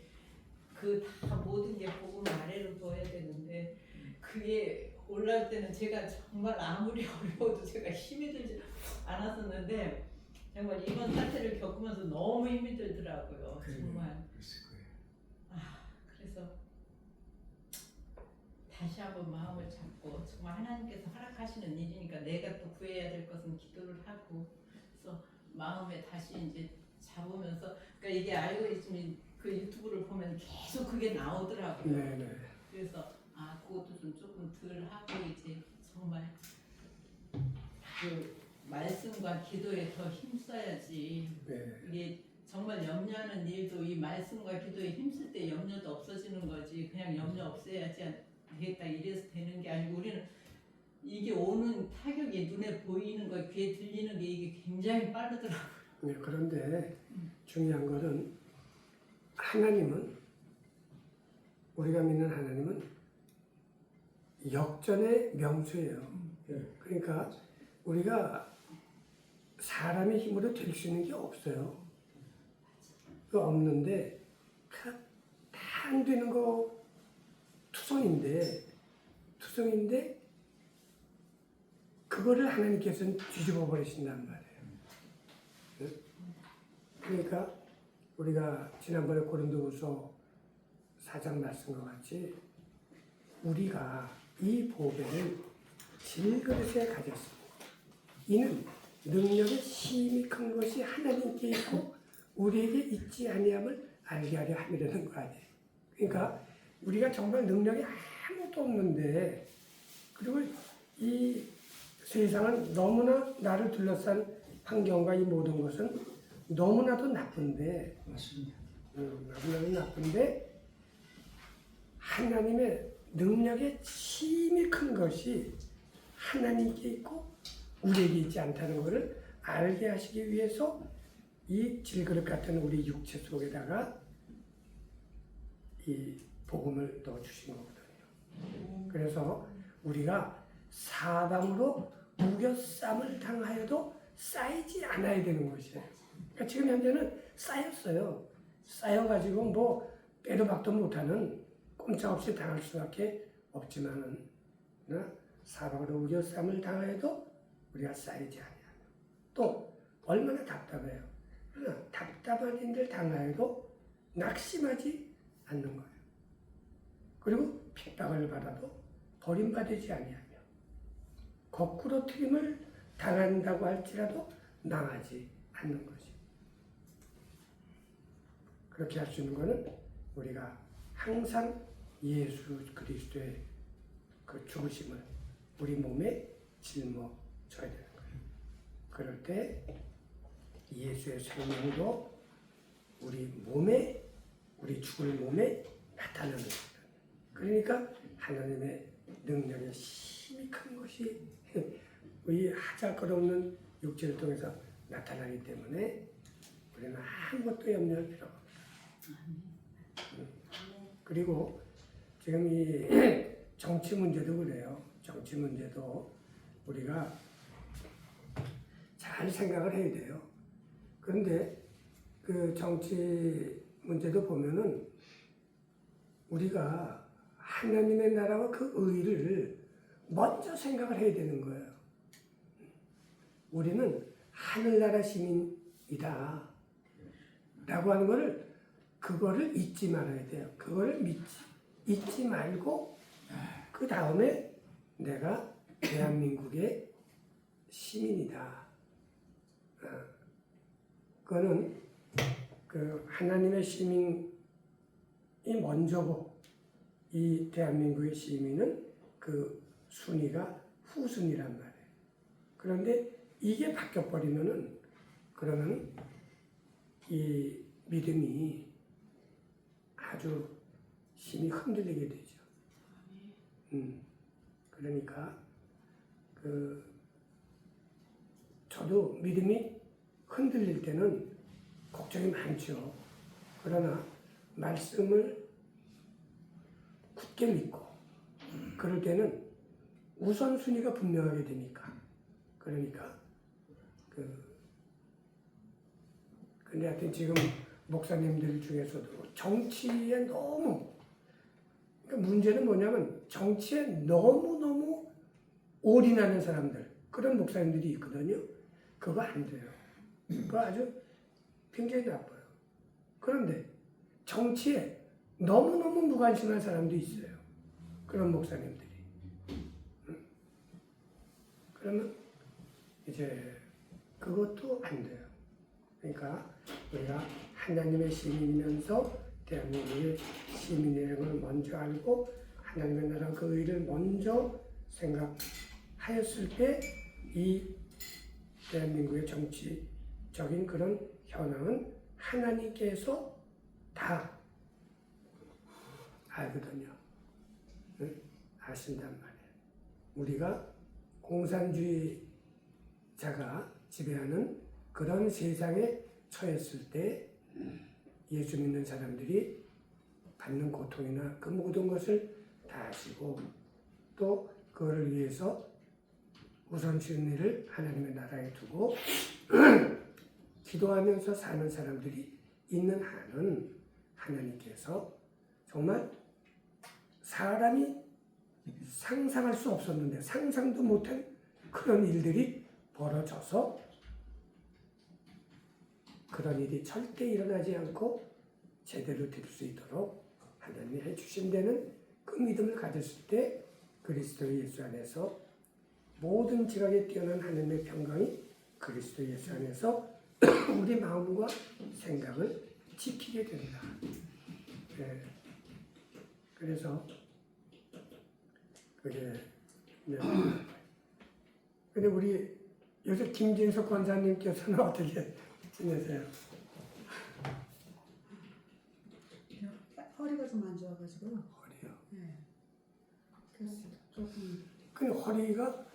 그 다 모든 게 복음 아래로 둬야 되는데 그게 올라올 때는 제가 정말 아무리 어려워도 제가 힘이 들지 않았었는데 정말 이번 사태를 겪으면서 너무 힘이 들더라고요. 정말. 그래서 다시 한번 마음을 잡고 정말 하나님께서 허락하시는 일이니까 내가 또 구해야 될 것은 기도를 하고 그래서 마음에 다시 이제 잡으면서 그러니까 이게 알고리즘이 그 유튜브를 보면 계속 그게 나오더라고요. 네네. 그래서 그것도 좀 조금 덜 하고 이제 정말 그 말씀과 기도에 더 힘써야지. 네. 이게 정말 염려하는 일도 이 말씀과 기도에 힘쓸 때 염려도 없어지는 거지. 그냥 염려 없애야지 되겠다 이래서 되는 게 아니고 우리는 이게 오는 타격이 눈에 보이는 거, 귀에 들리는 게 이게 굉장히 빠르더라고요. 네, 그런데 중요한 것은 하나님은 우리가 믿는 하나님은 역전의 명수예요. 그러니까 우리가 사람의 힘으로 될 수 있는 게 없어요. 그 없는데 다 안 되는 거 투성인데 그거를 하나님께서는 뒤집어 버리신단 말이에요. 그러니까 우리가 지난번에 고린도후서 4장 말씀과 같이 우리가 이 보배를 질그릇에 가졌습니다. 이는 능력의 힘이 큰 것이 하나님께 있고 우리에게 있지 아니함을 알게 하려 함이라는 거 아니에요. 그러니까 우리가 정말 능력이 아무것도 없는데 그리고 이 세상은 너무나 나를 둘러싼 환경과 이 모든 것은 너무나도 나쁜데, 맞습니다. 너무나도 나쁜데 하나님의 능력의 힘이 큰 것이 하나님께 있고 우리에게 있지 않다는 것을 알게 하시기 위해서 이 질그릇 같은 우리 육체 속에다가 이 복음을 넣어주신 거거든요. 그래서 우리가 사방으로 우겨쌈을 당하여도 쌓이지 않아야 되는 것이에요. 그러니까 지금 현재는 쌓였어요. 쌓여가지고 뭐 빼도 박도 못하는 꼼짝없이 당할 수밖에 없지만은 사방으로 우겨쌈을 당하여도 우리가 쌓이지 않아요. 또 얼마나 답답해요. 그러나 답답한 일을 당하여도 낙심하지 않는 거예요. 그리고 핍박을 받아도 버림받지 아니하며 거꾸로 트림을 당한다고 할지라도 나가지 않는 거지. 그렇게 할 수 있는 것은 우리가 항상 예수 그리스도의 그 죽으심을 우리 몸에 짊어져야 되는 거예요. 그럴 때 예수의 생명도 우리 몸에, 우리 죽을 몸에 나타나는 거예요. 그러니까 하나님의 능력의 힘이 큰 것이 이 하잘것없는 육체를 통해서 나타나기 때문에 우리는 아무것도 염려할 필요가 없어요. 그리고 지금 이 정치 문제도 그래요. 정치 문제도 우리가 잘 생각을 해야 돼요. 그런데 그 정치 문제도 보면은 우리가 하나님의 나라와 그 의를 먼저 생각을 해야 되는 거예요. 우리는 하늘나라 시민이다 라고 하는 거를 그거를 잊지 말아야 돼요. 그거를 잊지 말고 그 다음에 내가 대한민국의 시민이다. 그거는 그 하나님의 시민이 먼저고 이 대한민국의 시민은 그 순위가 후순위란 말이에요. 그런데 이게 바뀌어버리면은 그러면 이 믿음이 아주 힘이 흔들리게 되죠. 그러니까 저도 믿음이 흔들릴 때는 걱정이 많죠. 그러나 말씀을 굳게 믿고 그럴 때는 우선순위가 분명하게 되니까. 그러니까 근데 하여튼 지금 목사님들 중에서도 정치에 너무, 그러니까 문제는 뭐냐면 정치에 너무너무 올인하는 사람들, 그런 목사님들이 있거든요. 그거 안 돼요. 그거 아주 굉장히 나빠요. 그런데 정치에 너무너무 무관심한 사람도 있어요. 그런 목사님들이. 그러면 이제 그것도 안 돼요. 그러니까 우리가 하나님의 시민이면서 대한민국의 시민이라는 걸 먼저 알고 하나님의 나라 그 의를 먼저 생각하였을 때 이 대한민국의 정치적인 그런 현황은 하나님께서 다 알거든요. 아신단 말이에요. 우리가 공산주의자가 지배하는 그런 세상에 처했을 때 예수 믿는 사람들이 받는 고통이나 그 모든 것을 다 아시고 또 그거를 위해서 우선순위를 하나님의 나라에 두고 기도하면서 사는 사람들이 있는 한은 하나님께서 정말 사람이 상상할 수 없었는데 상상도 못한 그런 일들이 벌어져서 그런 일이 절대 일어나지 않고 제대로 될 수 있도록 하나님이 해주신 데는 그 믿음을 가졌을 때 그리스도 예수 안에서 모든 지각에 뛰어난 하나님의 평강이 그리스도 예수 안에서 우리 마음과 생각을 지키게 된다. 네. 그래서 그게 네. 근데 우리 요새 김진석 권사님께서는 어떻게 지내세요? 허리가 좀 안 좋아가지고요. 허리요. 네. 그래서 조금 그 허리가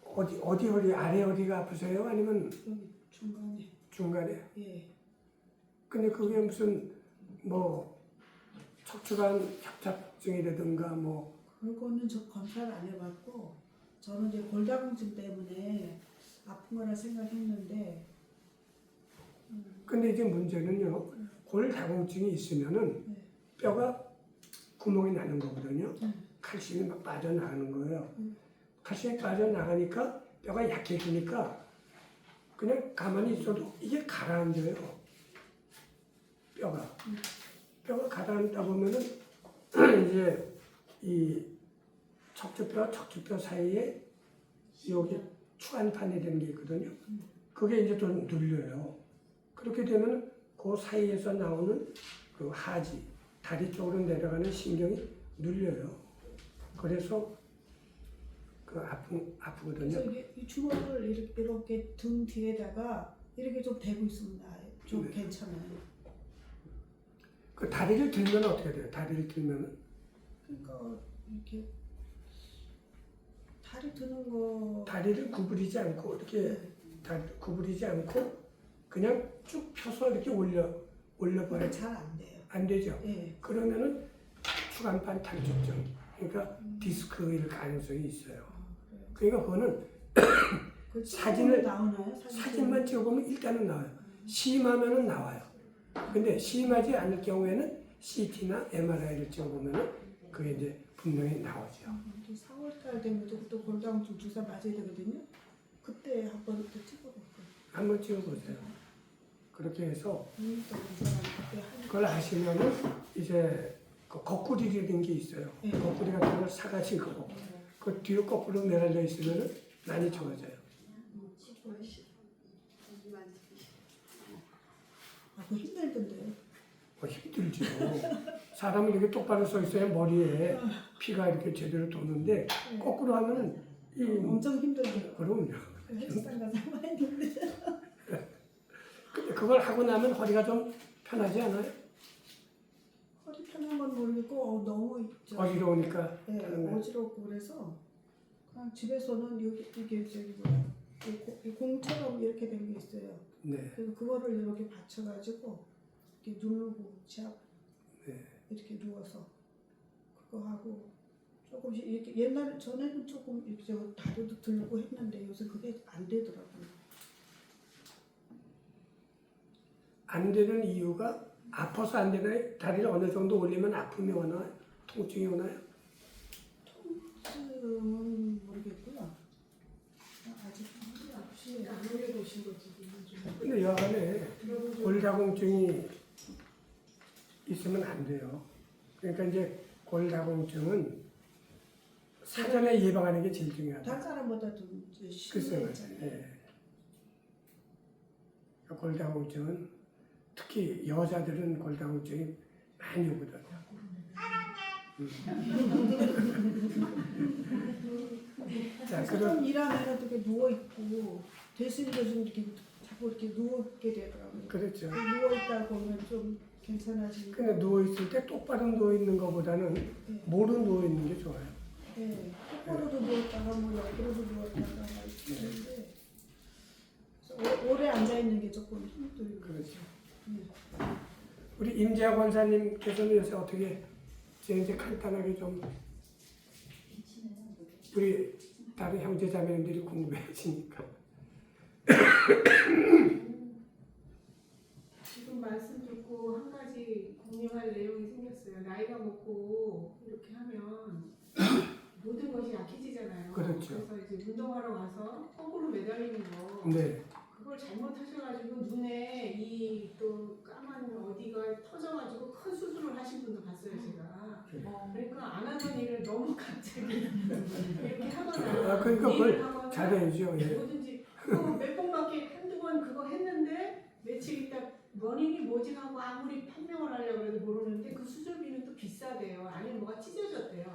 어디 허리 아래 허리가 아프세요? 아니면 여기 중간에. 중간에? 예. 근데 그게 무슨 뭐 척추관 협착증이라든가 뭐 그거는 저 검사를 안 해봤고 저는 이제 골다공증 때문에 아픈 거라 생각했는데 근데 이제 문제는요. 골다공증이 있으면은 뼈가 구멍이 나는 거거든요. 칼슘이 막 빠져나가는 거예요. 칼슘이 빠져나가니까 뼈가 약해지니까 그냥 가만히 있어도 이게 가라앉아요. 뼈가 가라앉다 보면은 이제 이 척추뼈 사이에 여기 추간판이라는 게 있거든요. 그게 이제 좀 눌려요. 그렇게 되면 그 사이에서 나오는 그 하지, 다리 쪽으로 내려가는 신경이 눌려요. 그래서 그 아프거든요. 그래서 이 주먹을 이렇게 등 뒤에다가 이렇게 좀 대고 있으면 나아요. 좀 네. 괜찮아요. 그 다리를 들면 어떻게 돼요? 다리를 들면은 그러니까 이렇게 다리 드는 거 다리를 구부리지 않고 이렇게 다리를 구부리지 않고 그냥 쭉 펴서 이렇게 올려버려. 잘 안 돼요. 안 되죠. 예. 그러면은 추간판 탈출증, 그러니까 디스크일 가능성이 있어요. 그러니까 그거는 그 사진을- 나오나요? 사진만 찍어보면 일단은 나와요. 심하면은 나와요. 근데 심하지 않을 경우에는 CT나 MRI를 찍어보면은 그게 이제 분명히 나오죠. 4월달 되면 또 골다공증 주사 맞아야 되거든요. 그때 한번 또 찍어볼게요. 한번 찍어보세요. 그렇게 해서 또 그때 한 그걸 하시면은 이제 그 거꾸리라는 게 있어요. 네. 거꾸리 같은 걸 사가지고 그 뒤로 거꾸로 내려져 있으면은 많이 좋아져요. 그거 힘들던데요. 힘들죠. 사람은 이렇게 똑바로 서 있어야 머리에 피가 이렇게 제대로 도는데 거꾸로 하면은 이 엄청 힘들더라고요. 그럼요. 헬스장 가서 한번 했는데 근데 그걸 하고 나면 허리가 좀 편하지 않아요? 허리 편한 건 모르겠고 너무 어지러우니까. 네, 하는 거예요. 어지럽고 그래서 그냥 집에서는 이게 저기 뭐야 이 공처럼 이렇게 된 게 있어요. 네. 그래서 그거를 이렇게 받쳐가지고 이렇게 누르고 네. 이렇게 누워서 그거 하고 조금씩 이렇게 옛날 전에는 조금 이렇게 저 다리도 들고 했는데 요새 그게 안 되더라고요. 안 되는 이유가 아파서 안 되나요? 다리를 어느 정도 올리면 아픔이 오나요? 통증이 오나요? 통증은 모르겠고요. 아직 혹시 안 올려보신 거지? 근데 여간에 골다공증이 있으면 안 돼요. 그러니까 이제 골다공증은 사전에 예방하는 게 제일 중요하다. 다른 사람보다도 이제 글쎄요. 심해졌잖아요. 예. 골다공증은 특히 여자들은 골다공증이 많이 오거든요. 자, 좀 일하면 이렇게 누워 있고 대신도 좀 이렇게 자꾸 이렇게 누워있게 되더라고요. 그렇죠. 누워 있다 보면 좀 괜찮아지니까. 근데 누워 있을 때 똑바로 누워 있는 것보다는 모르 누워 있는 게 좋아요. 네, 똑바로도 누웠다가 뭐 옆으로도 누웠다가 막 있는데 오래 앉아 있는 게 조금 힘들고. 그렇죠. 네. 우리 임재하 권사님께서는 요새 어떻게 이제 간단하게 좀 우리 다른 형제 자매님들이 궁금해지니까. 지금 말씀 듣고 한 가지 공유할 내용이 생겼어요. 나이가 먹고 이렇게 하면 모든 것이 약해지잖아요. 그렇죠. 그래서 이제 운동하러 가서 거꾸로 매달리는 거. 네. 그걸 잘못하셔가지고 눈에 이 또 까만 어디가 터져가지고 큰 수술을 하신 분도 봤어요, 제가. 그러니까 안 하던 일을 너무 갑자기 이렇게 하거나. 아, 그러니까 그걸 일을 하거나 잘해야죠. 예. 뭐든지 그거 몇 번밖에 한두 번 그거 했는데 며칠 있다 원인이 뭐지 하고 아무리 판명을 하려고 해도 모르는데 그 수술비는 또 비싸대요. 안에 뭐가 찢어졌대요.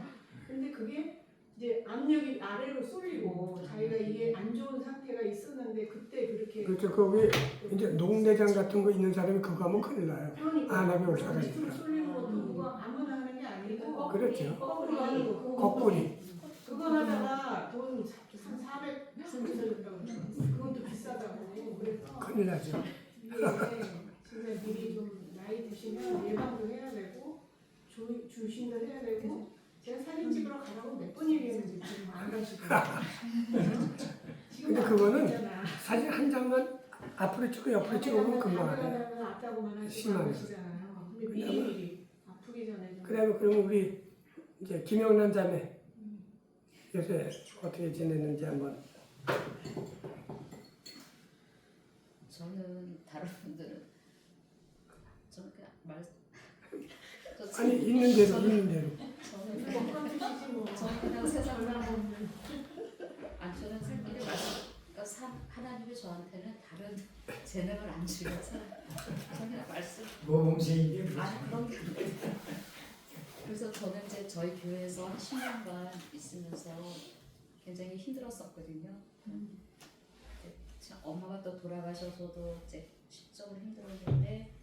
근데 그게 이제 압력이 아래로 쏠리고 자기가 이게 안 좋은 상태가 있었는데 그때 그렇게 그렇죠. 거기 이제 녹내장 같은 거 있는 사람이 그거 하면 큰일 나요. 그러니까 안압이 밑으로 올라가니까. 쏠리는 것도 그거 아무나 하는 게 아니고 그렇죠. 거꾸로 하는 거 그거 거꾸리. 그거 하다가 돈 한 400 들어줬다고 그건 또 비싸다고 그래서 큰일 나죠. 이게 진짜 미리 좀 나이 드시면 예방도 해야 되고 주신도 해야 되고 제가 사진 찍으러 가라고 몇 번 얘기했는데 지금 안 가시더라고요. 근데 그거는 사진 한 장만 앞으로 찍고 옆으로 찍으면 금방 안 돼요. 아까고만 하시고 심하네. 하시잖아요. 근데 미리미리 아프기 전에 좀 그러면 우리 이제 김영란 자매 요새 어떻게 지냈는지 한번. 저는 다른 분들은 저는 그냥 아니 있는 대로 있는 대로. 저는 그냥 세상을 저는 살길을 그러니까 하나님이 저한테는 다른 재능을 안 주셔서 저는 그냥 말씀 모범생인데 그렇죠. 아니 그런 게 아니에요. 그래서 저는 이제 저희 교회에서 한 10년간 있으면서 굉장히 힘들었었거든요. 엄마가 또 돌아가셔서도 이제 심적으로 힘들었는데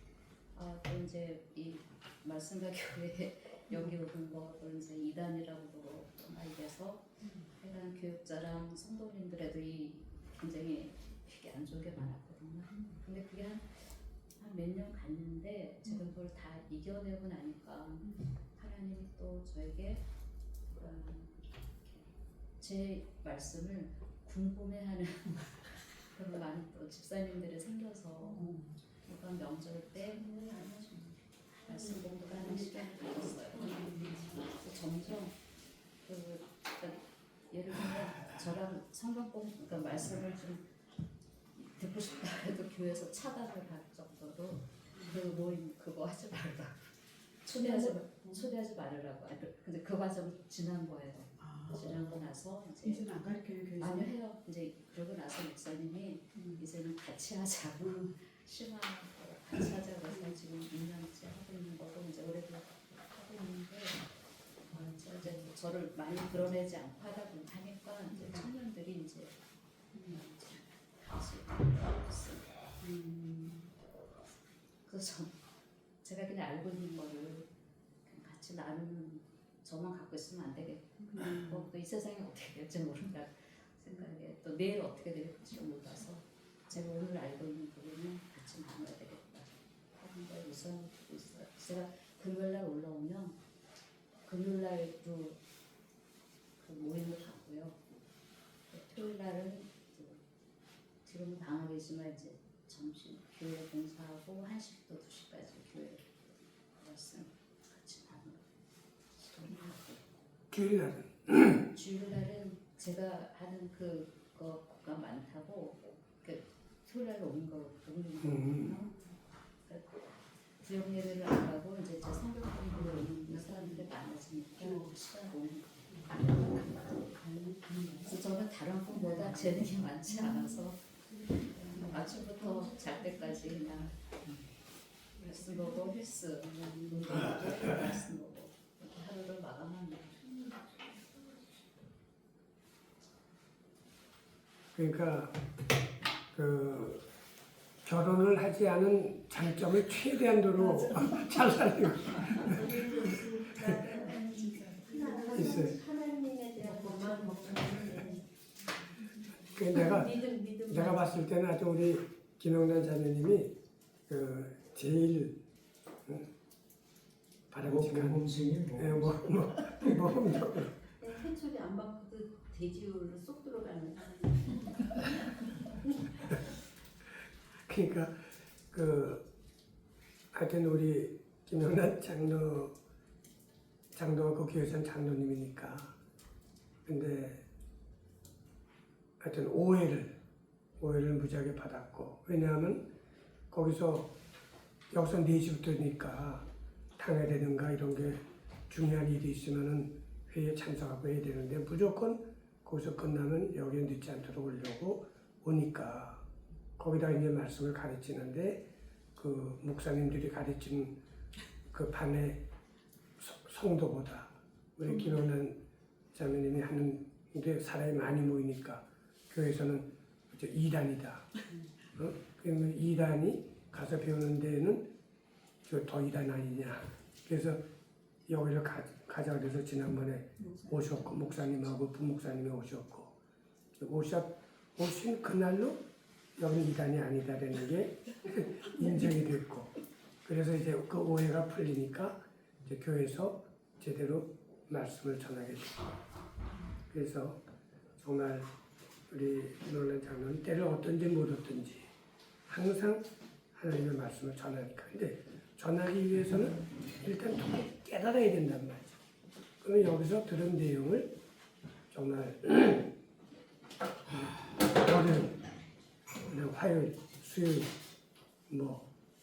또 이제 이 말씀과 교회 여기 오는 거 또 이제 이단이라고 많이 돼서 하여간 교육자랑 성도님들에도 굉장히 되게 안 좋은 게 많았거든요. 근데 그게 한 몇 년 갔는데 제가 그걸 다 이겨내고 나니까 하나님이 또 저에게 제 말씀을 궁금해하는 그런 많은 또 집사님들이 생겨서 이번 명절 때 말씀 공부를 하는 시간을 가졌어요. 그래서 점점 그러니까 예를 들면 저랑 성경 공부 그러니까 말씀을 좀 듣고 싶다 해도 교회에서 차단을 할 정도로 그 모임 그거 하지 말라 초대하지 말으라고. 근데 그 과정을 지난 거예요. 지나고 나서 이제는 안 가르쳐요 교회에서? 아니요 해요. 이제 그러고 나서 목사님이 이제는 같이 하자고 심하고 같이 하자고 해서 지금 2년째 하고 있는 거고 이제 올해도 하고 있는데 제가 이제 저를 많이 드러내지 않고 하다 하니까 이제 청년들이 이제 같이 그래서 제가 그냥 알고 있는 거를 그냥 같이 나누는 저만 갖고 있으면 안 되겠고 또 이 세상이 어떻게 될지 모른다 생각에 또 내일 어떻게 될지 몰라서 제가 오늘 알고 있는 부분은 같이 나눠야 되겠다 하는 걸 우선 두고 있어요. 제가 금요일날 올라오면 금요일날도 그 모임을 가고요. 토요일날은 지금은 방학이지만 이제 점심 교회 봉사하고 1시부터 2시까지 교회 말씀 같이 나누고 시간을 하고 주일날은 주일날은 제가 하는 그거가 많다고 그 토요일날 오는 거거든요. 구역 예배를 안 가고 이제 제 성경 공부를 오는 사람들이 많아지니까 시간 오는 그래서 저는 다른 분보다 재능이 많지 않아서 아침부터 잘 때까지 그냥 말씀 보고 헬스 운동하고 말씀 보고 이렇게 하루를 마감합니다. 그러니까 그 결혼을 하지 않은 장점을 최대한도로 잘 살리고 있어요. 하나님에 대한 것만 먹는 내가 봤을 때는 아주 우리 김영란 자매님이 그 제일 바람직한 모범적으로 회초리 안 받고도 돼지울로 쏙 들어가는 그러니까 그 하여튼 우리 김영란 장로가 그 교회선 장로님이니까 근데 하여튼 오해를 무지하게 받았고 왜냐하면 거기서 여기서 4시부터니까 당회되는가 이런 게 중요한 일이 있으면은 회의에 참석하고 해야 되는데 무조건 거기서 끝나면 여기에 늦지 않도록 오려고 오니까 거기다 이제 말씀을 가르치는데 그 목사님들이 가르친 그 반의 성도보다 우리 김영란 자매님이 하는 게 사람이 많이 모이니까 교회에서는 저 2단이다. 그러면 2단이 가서 배우는 데는 저 더 2단 아니냐. 그래서 여기를 가자 그래서 지난번에 오셨고 목사님하고 부목사님이 오셨고 오신 그날로 여기는 2단이 아니다라는 게 인정이 됐고 그래서 이제 그 오해가 풀리니까 이제 교회에서 제대로 말씀을 전하게 됐고 그래서 정말 우리 노란 장로는 때를 얻든지 못 얻든지 항상 하나님의 말씀을 전하니까 근데 전하기 위해서는 일단 깨달아야 된단 말이죠. 그러면 여기서 들은 내용을 정말 월요일, 화요일, 수요일,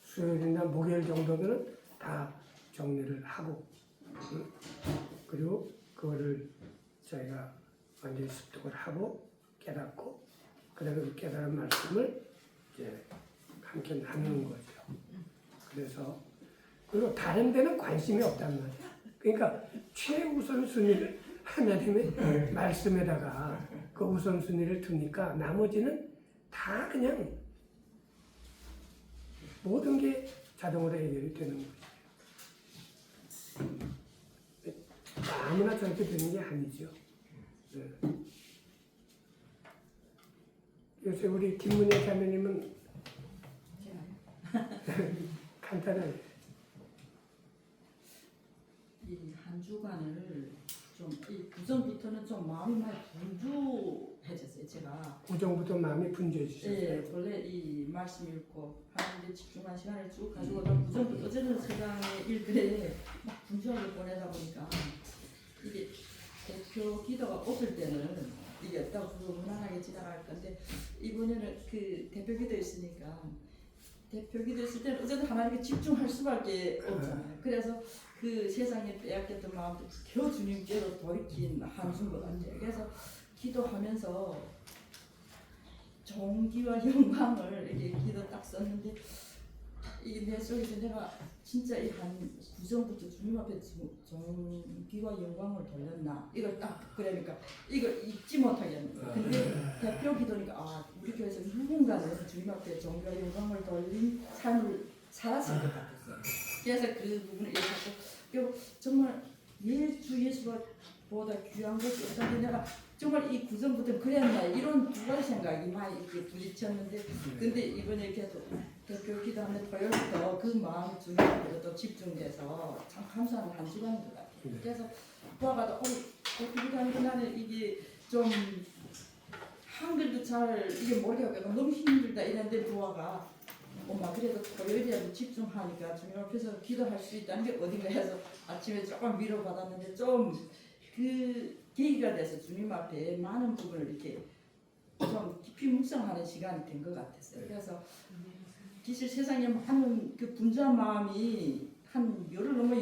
수요일이나 목요일 정도는 다 정리를 하고 그리고 그거를 저희가 완전히 습득을 하고 깨닫고 그다음에 그 깨달은 말씀을 이제 함께 나누는 거죠. 그래서 그리고 다른 데는 관심이 없단 말이야. 그러니까 최우선순위를 하나님의 말씀에다가 그 우선순위를 두니까 나머지는 다 그냥 모든 게 자동으로 해결이 되는 거죠. 아무나 저렇게 되는 게 아니죠. 네. 요새 우리 김문혜 자매님은 간단하게 이 한 주간을 좀 이 구전부터는 좀 마음이 많이 분주해졌어요. 제가 구정부터 마음이 분주해지셨어요. 네, 원래 이 말씀 읽고 하는데 집중한 시간을 쭉 가지고 구전부터 어제는 세상의 일들에 막 분주하게 보내다 보니까 이게 대표 기도가 없을 때는 이게 없다고 무난하게 지나갈 건데 이번에는 그 대표 기도 있으니까 대표 기도 있을 때는 어쨌든 하나님께 집중할 수밖에 없잖아요. 그래서 그 세상에 빼앗겼던 마음도 겨우 주님께로 돌이킨 한 주인 것 같아요. 그래서 기도하면서 존귀와 영광을 이렇게 기도 딱 썼는데 이게 내 속에서 내가 진짜 이 한 구정부터 주님 앞에 존귀와 영광을 돌렸나 이걸 딱 그러니까 이걸 잊지 못하겠는 거예요. 근데 대표 기도니까 아 우리 교회에서 누군가는 주님 앞에 존귀와 영광을 돌린 삶을 살았을 것 같았어요. 그래서 그 부분을 얘기하고 정말 주 예수보다 귀한 것이 없다는데 내가 정말 이 구정부터 그랬나 이런 두 가지 생각이 많이 이렇게 부딪혔는데 근데 이번에 계속 대표 기도하면 토요일부터 그 마음이 주님 앞에 또 집중돼서 참 감사하는 한 주간인 것 같아요. 그래서 부하가 대표 기도하니까 나는 이게 좀 한글도 잘 이게 모르겠고 너무 힘들다 이랬는데 부하가 엄마 그래도 토요일이라도 집중하니까 주님 앞에서 기도할 수 있다는 게 어딘가 해서 아침에 조금 위로받았는데 좀 그 계기가 돼서 주님 앞에 많은 부분을 이렇게 좀 깊이 묵상하는 시간이 된 것 같았어요. 그래서 사실 세상에 많은 그 분주한 마음이 한 열흘 넘어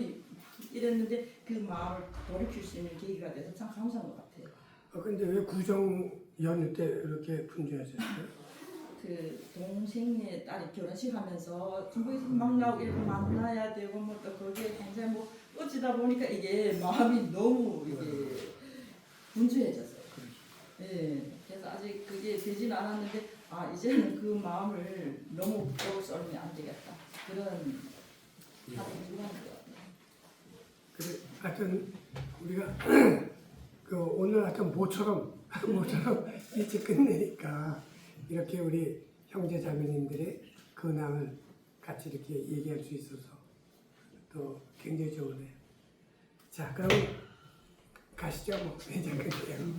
이랬는데 그 마음을 돌이킬 수 있는 계기가 돼서 참 감사한 것 같아요. 근데 왜 구정 연휴 때 이렇게 분주하셨어요? 그 동생네 딸이 결혼식 하면서 중국에서 막 나오고 이렇게 만나야 되고 뭐 또 거기에 굉장히 뭐 어찌다 보니까 이게 마음이 너무 이게 분주해졌어요. 예. 그래서 아직 그게 되진 않았는데 아 이제는 그 마음을 너무 부끄러워 썰면 안 되겠다. 그런 하는 중요한 것 같아요. 그래, 하여튼 우리가 그 오늘 하여튼 모처럼 일찍 끝내니까 이렇게 우리 형제 자매님들의 근황을 같이 이렇게 얘기할 수 있어서 또 굉장히 좋으네요. 자, 그럼 가시죠. 뭐 이제 끝이에요.